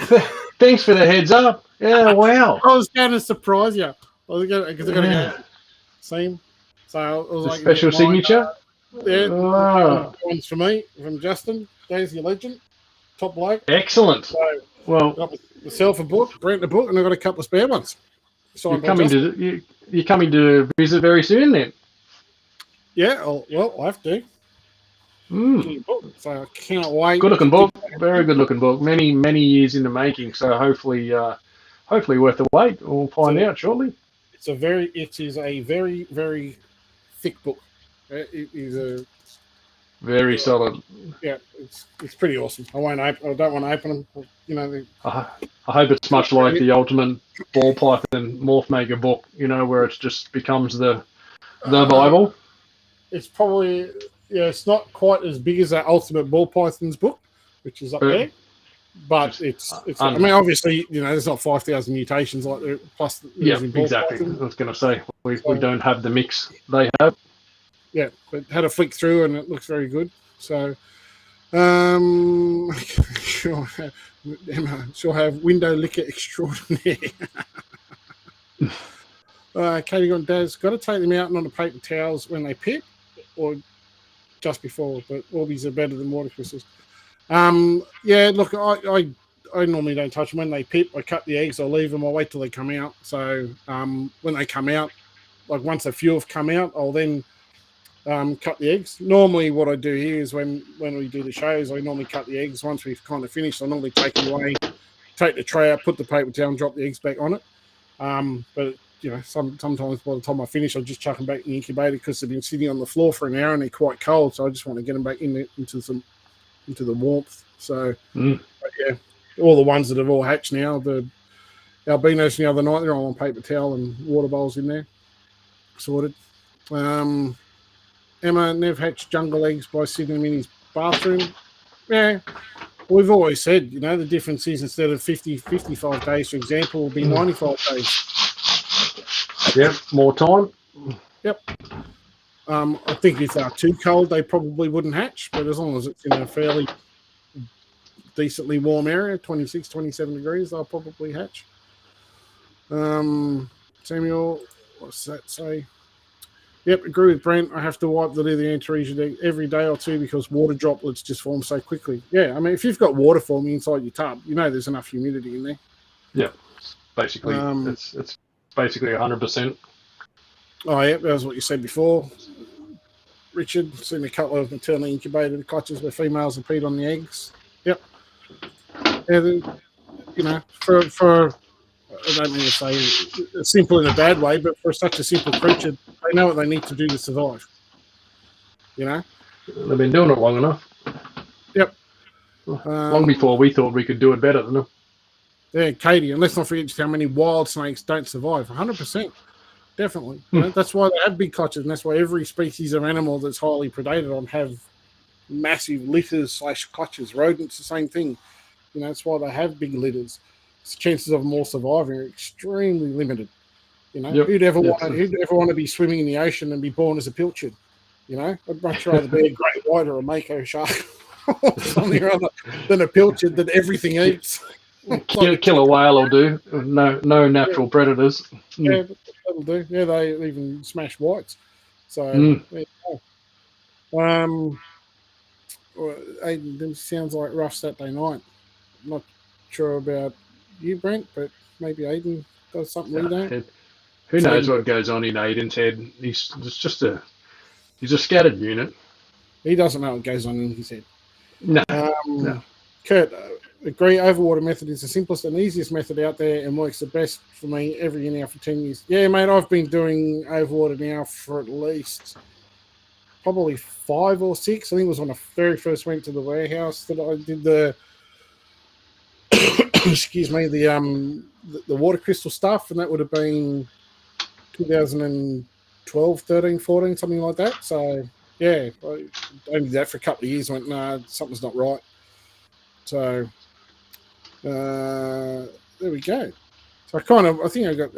Thanks for the heads up. Yeah, wow. I was going to surprise you. Because I got to go see him. So I was like, special signature? One's for me, from Justin. There's your legend. Top bloke. Excellent. So, well, got myself a book, Brent a book, and I've got a couple of spare ones. You're coming to visit very soon then? Yeah, I'll have to. So I cannot wait. Good looking book, very good looking book. Many years in the making. So hopefully worth the wait. We'll find out shortly. It is a very, very thick book. It is a very solid. Yeah, it's pretty awesome. I don't want to open them. I hope it's much like the ultimate ball python morph maker book. Where it just becomes the Bible. It's probably. Yeah, it's not quite as big as that Ultimate Ball Pythons book, which is up there. But it's I mean, obviously, there's not 5,000 mutations like there, plus. Exactly. I was going to say, we don't have the mix they have. Yeah, but had a flick through and it looks very good. So, she'll have window liquor extraordinaire. Katie got Dad's got to take them out and on the paper towels when they pip, or just before, but Orbeez are better than water crystals. Look, I normally don't touch them when they pip. I cut the eggs, I leave them, I wait till they come out. So when they come out, like once a few have come out, I'll then cut the eggs. Normally what I do here is when we do the shows, I normally cut the eggs. Once we've kind of finished, I normally take them away, take the tray out, put the paper down, drop the eggs back on it. But sometimes by the time I finish, I'll just chuck them back in the incubator because they've been sitting on the floor for an hour and they're quite cold. So I just want to get them back into the warmth. So, all the ones that have all hatched now, the albinos the other night, they're all on paper towel and water bowls in there, sorted. Emma, Nev hatched jungle eggs by sitting them in his bathroom. Yeah, we've always said, the difference is instead of 55 days, for example, will be 95 days. Yep, more time. Yep. I think if they're too cold, they probably wouldn't hatch, but as long as it's in a fairly decently warm area, 26, 27 degrees, they'll probably hatch. Samuel, what's that say? Yep, agree with Brent. I have to wipe the lid of the antaresia every day or two because water droplets just form so quickly. Yeah, I mean, if you've got water forming inside your tub, there's enough humidity in there. Yeah, basically, it's basically 100%. Oh, yeah, that was what you said before. Richard, seen a couple of maternally incubated clutches where females have peed on the eggs. Yep. Yeah, for I don't mean to say simple in a bad way, but for such a simple creature, they know what they need to do to survive. They've been doing it long enough. Yep. Long before we thought we could do it better than them. Yeah, Katie, and let's not forget just how many wild snakes don't survive. 100%. definitely. You know, that's why they have big clutches, and that's why every species of animal that's highly predated on have massive litters / clutches. Rodents, the same thing. You know, that's why they have big litters. The chances of them all surviving are extremely limited. You know, who'd ever want to be swimming in the ocean and be born as a pilchard? You know, I'd much rather be a great white or a mako shark or something or other than a pilchard that everything eats. Kill a whale will do. No natural predators. Yeah, that'll do. Yeah, they even smash whites. So, Aiden, sounds like rough Saturday night. I'm not sure about you, Brent, but maybe Aiden does something we don't. Who knows what goes on in Aiden's head? He's a scattered unit. He doesn't know what goes on in his head. No. Kurt, agree. Overwater method is the simplest and easiest method out there and works the best for me every year now for 10 years. Yeah, mate, I've been doing overwater now for at least probably 5 or 6. I think it was when I very first went to the warehouse that I did the excuse me, the water crystal stuff, and that would have been 2012, 13, 14, something like that. So yeah, I only did that for a couple of years. Went, no, something's not right. So there we go. So I think I got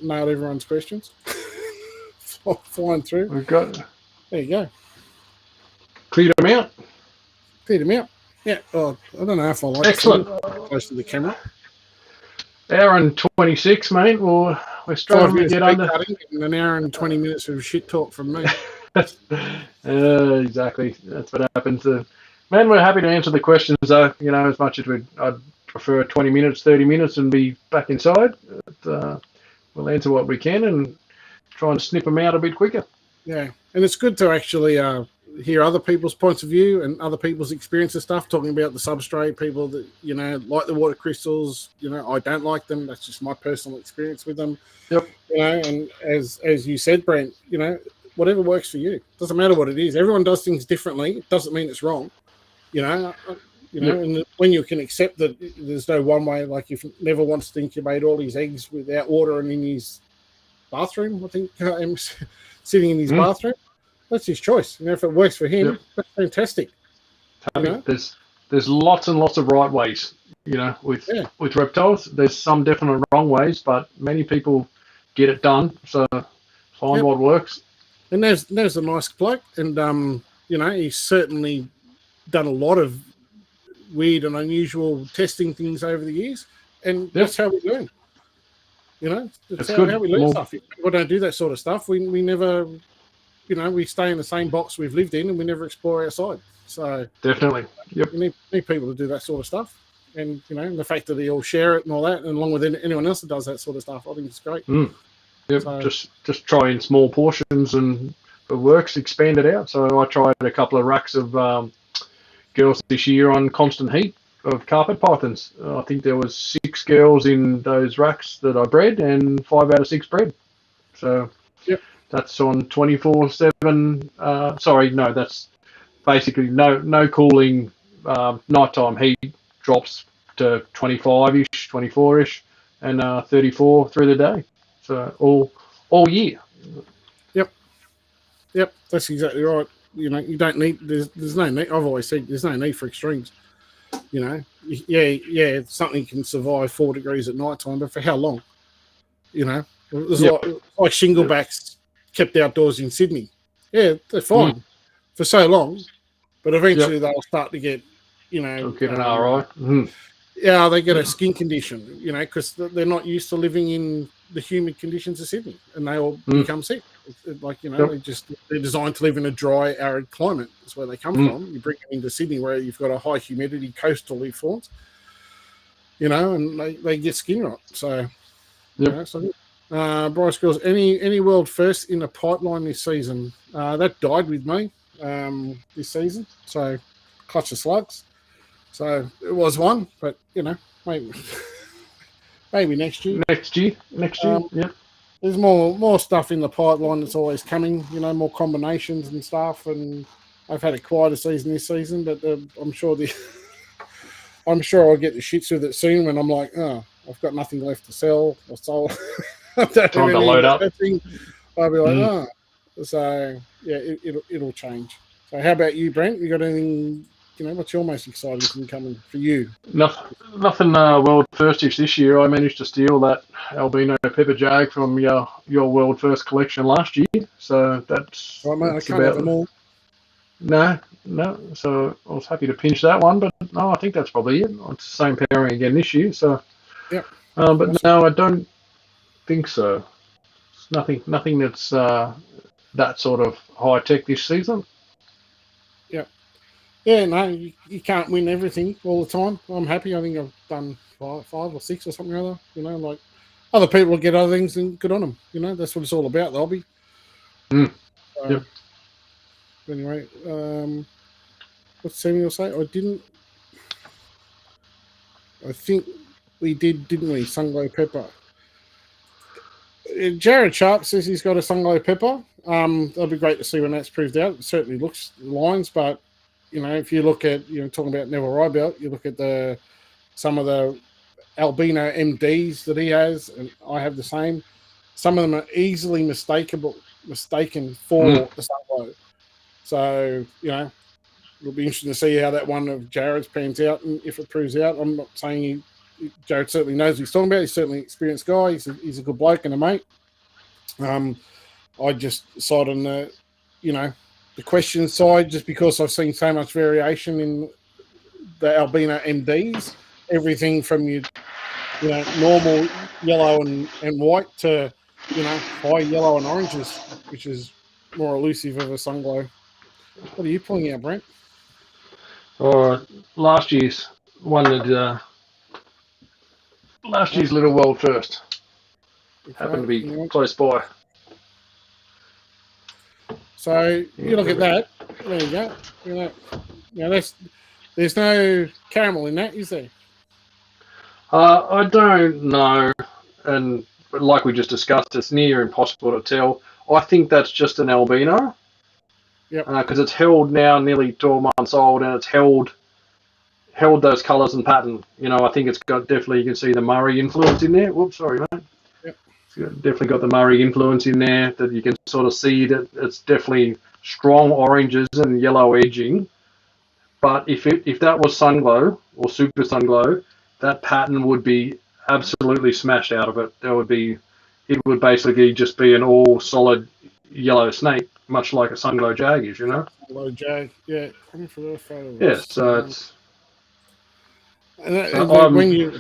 nailed everyone's questions. Flying through. We've got. There you go. Cleared them out. Yeah. Oh, I don't know if I like excellent close to the camera. Hour and 26, mate. Well, we're struggling to get under. An hour and 20 minutes of shit talk from me. Exactly. That's what happens. Man, we're happy to answer the questions, though. You know, as much as I'd prefer 20 minutes, 30 minutes, and be back inside. But, we'll answer what we can and try and snip them out a bit quicker. Yeah, and it's good to actually hear other people's points of view and other people's experience of stuff, talking about the substrate, people that, you know, like the water crystals. You know, I don't like them. That's just my personal experience with them. Yep. You know, and as you said, Brent, you know, whatever works for you. Doesn't matter what it is. Everyone does things differently. It doesn't mean it's wrong. You know, Yep. And when you can accept that there's no one way, like if Never wants to incubate all his eggs without water and in his bathroom, I think, sitting in his bathroom, that's his choice. You know, if it works for him, that's fantastic. You know? There's lots and lots of right ways, you know, with reptiles. There's some definite wrong ways, but many people get it done. So find what works. And there's a nice bloke, and you know, he's certainly done a lot of weird and unusual testing things over the years, and that's how we learn. You know, that's how we learn stuff. If people don't do that sort of stuff, we never, you know, we stay in the same box we've lived in and we never explore outside. So definitely, you need people to do that sort of stuff, and you know, the fact that they all share it and all that, and along with anyone else that does that sort of stuff, I think it's great. Yep, so, just try in small portions, and if it works, expand it out. So I tried a couple of racks of girls this year on constant heat of carpet pythons. I think there was 6 girls in those racks that I bred, and 5 out of 6 bred. So that's on 24/7. Sorry, no, that's basically no cooling. Nighttime heat drops to 25-ish, 24-ish, and 34 through the day. So all year. Yep, that's exactly right. You know, you don't need. There's no need. I've always said there's no need for extremes. You know, something can survive 4 degrees at night time, but for how long? You know, there's like shinglebacks kept outdoors in Sydney. Yeah, they're fine for so long, but eventually they'll start to get, you know, they'll get an RI. Yeah, they get a skin condition, you know, because they're not used to living in the humid conditions of Sydney, and they all become sick. It's like, you know, they're designed to live in a dry, arid climate. That's where they come from. You bring them into Sydney, where you've got a high humidity coastal leaf fawns, you know, and they get skin rot. So, you know, Bryce Girls, any world first in the pipeline this season? That died with me this season. So, clutch of slugs. So it was one, but you know, maybe next year. Next year. There's more stuff in the pipeline that's always coming. You know, more combinations and stuff. And I've had a quieter season this season, but I'm sure I'll get the shits with it soon when I'm like, oh, I've got nothing left to sell. I sold don't have Time to anything load up. attaching, I'll be like, oh. So yeah, it'll change. So how about you, Brent? You got anything? What's your most exciting thing coming for you? Nothing world firstish this year. I managed to steal that albino pepper jag from your world first collection last year. So that's Right, mate, I can't about have them all. no. So I was happy to pinch that one, but no, I think that's probably it. It's the same pairing again this year. So Yep. but Awesome. no, I don't think so. It's nothing that's that sort of high tech this season. Yeah, no, you can't win everything all the time. I'm happy. I think I've done five or six or something or other. Like other people will get other things and good on them. That's what it's all about, the hobby. Yep. Anyway, what's Samuel say? I think we didn't we? Sunglow pepper. Jared Sharp says he's got a Sunglow pepper. That'll be great to see when that's proved out. It certainly looks lines, but if you look at talking about Neville Rybelt, you look at some of the albino MDs that he has, and I have the same. Some of them are easily mistaken for the Sunglow. So it'll be interesting to see how that one of Jared's pans out, and if it proves out. I'm not saying Jared certainly knows what he's talking about. He's certainly an experienced guy. He's a good bloke and a mate. I just decided on the question side, just because I've seen so much variation in the albino MDs, everything from your normal yellow and white to high yellow and oranges, which is more elusive of a Sunglow. What are you pulling out, Brent? Last year's one that last year's little world first happened to be close by. So you look at that. There you go. There's no caramel in that, is there? I don't know, but like we just discussed, it's near impossible to tell. I think that's just an albino. Yep. Because it's held now nearly 12 months old, and it's held those colours and pattern. I think it's got definitely, you can see the Murray influence in there. Whoops, sorry, mate. Yep. It's definitely got the Murray influence in there, that you can sort of see that it's definitely strong oranges and yellow edging. But if that was Sunglow or Super Sunglow, that pattern would be absolutely smashed out of it. It would basically just be an all solid yellow snake, much like a Sunglow Jag is, Sunglow Jag, yeah. Yeah, so it's. When you,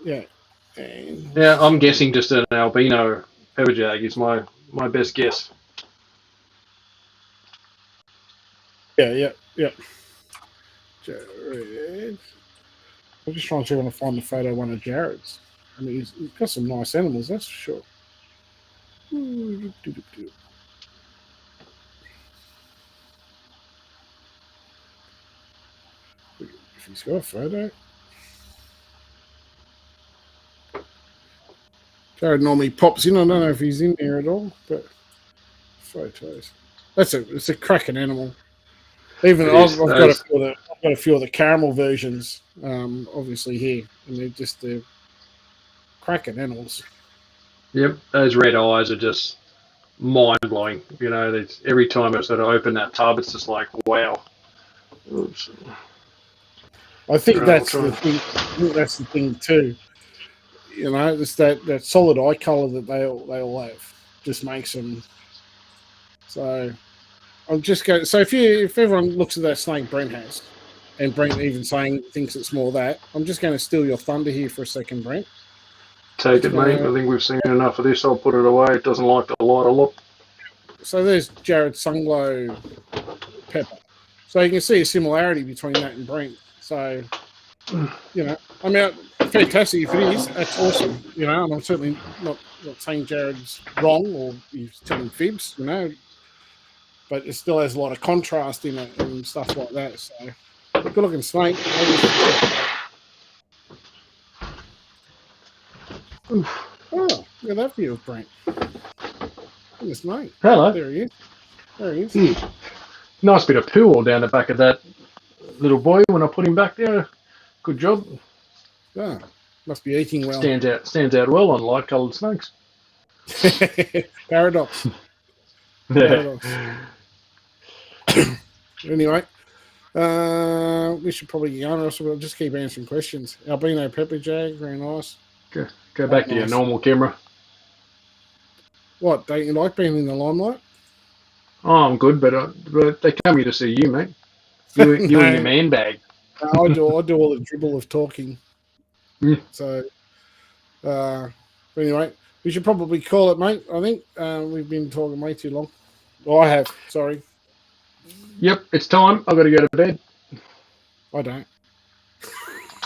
yeah. Yeah, I'm guessing just an albino pepper jag is my best guess. Yeah. Jared. I'm just trying to see if I can find the photo of one of Jared's. I mean, he's got some nice animals, that's for sure. If he's got a photo. Jared normally pops in. I don't know if he's in there at all, but photos. It's a cracking animal. Even I've got a few of the caramel versions, obviously here, and they're cracking animals. Yep, those red eyes are just mind blowing. Every time I sort of open that tub, it's just like wow. Oops. I think that's the thing. I think that's the thing too. It's that solid eye color that they all have just makes them. So I'm just going. So if everyone looks at that snake Brent has, and Brent even thinks it's more that, I'm just going to steal your thunder here for a second, Brent. Take it, mate. I think we've seen enough of this. I'll put it away. It doesn't like the light a lot. So there's Jared Sunglow pepper. So you can see a similarity between that and Brent. So, I mean, fantastic if it is. That's awesome. And I'm certainly not saying Jared's wrong or he's telling fibs, but it still has a lot of contrast in it and stuff like that. So, good looking snake. Oh, look at that view of Brent. Goodness mate. Hello. There he is. Nice bit of poo down the back of that little boy when I put him back there. Good job. Yeah. Must be eating well. Stands out well on light-coloured snakes. Paradox. Yeah. Anyway, we should probably get on, or else we'll just keep answering questions. Albino pepper jag, very nice. Go back to your normal camera. What, don't you like being in the limelight? Oh, I'm good, but they come here to see you, mate. You in your man bag. I do all the dribble of talking. Mm. So, anyway, we should probably call it, mate. I think we've been talking way too long. Well, I have. Sorry. Yep, it's time. I've got to go to bed. I don't.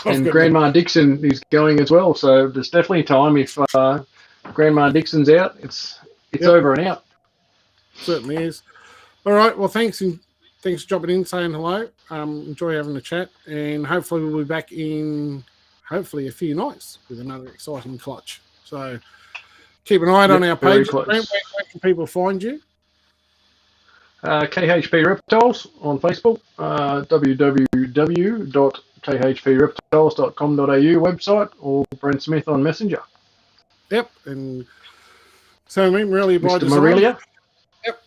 And Grandma Dixon is going as well, so there's definitely time. If Grandma Dixon's out, it's over and out. Certainly is. All right. Well, thanks for dropping in, saying hello. Enjoy having a chat, and hopefully we'll be back in a few nights with another exciting clutch. So keep an eye out on our page. Where can people find you? KHP Reptiles on Facebook, www.khpreptiles.com.au website, or Brent Smith on Messenger. Yep, and so I mean, really, by Mr. Morelia. Yep,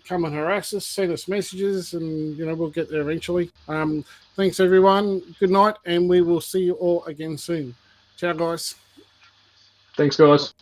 come and harass us, send us messages, and we'll get there eventually. Thanks everyone. Good night, and we will see you all again soon. Ciao, guys. Thanks, guys.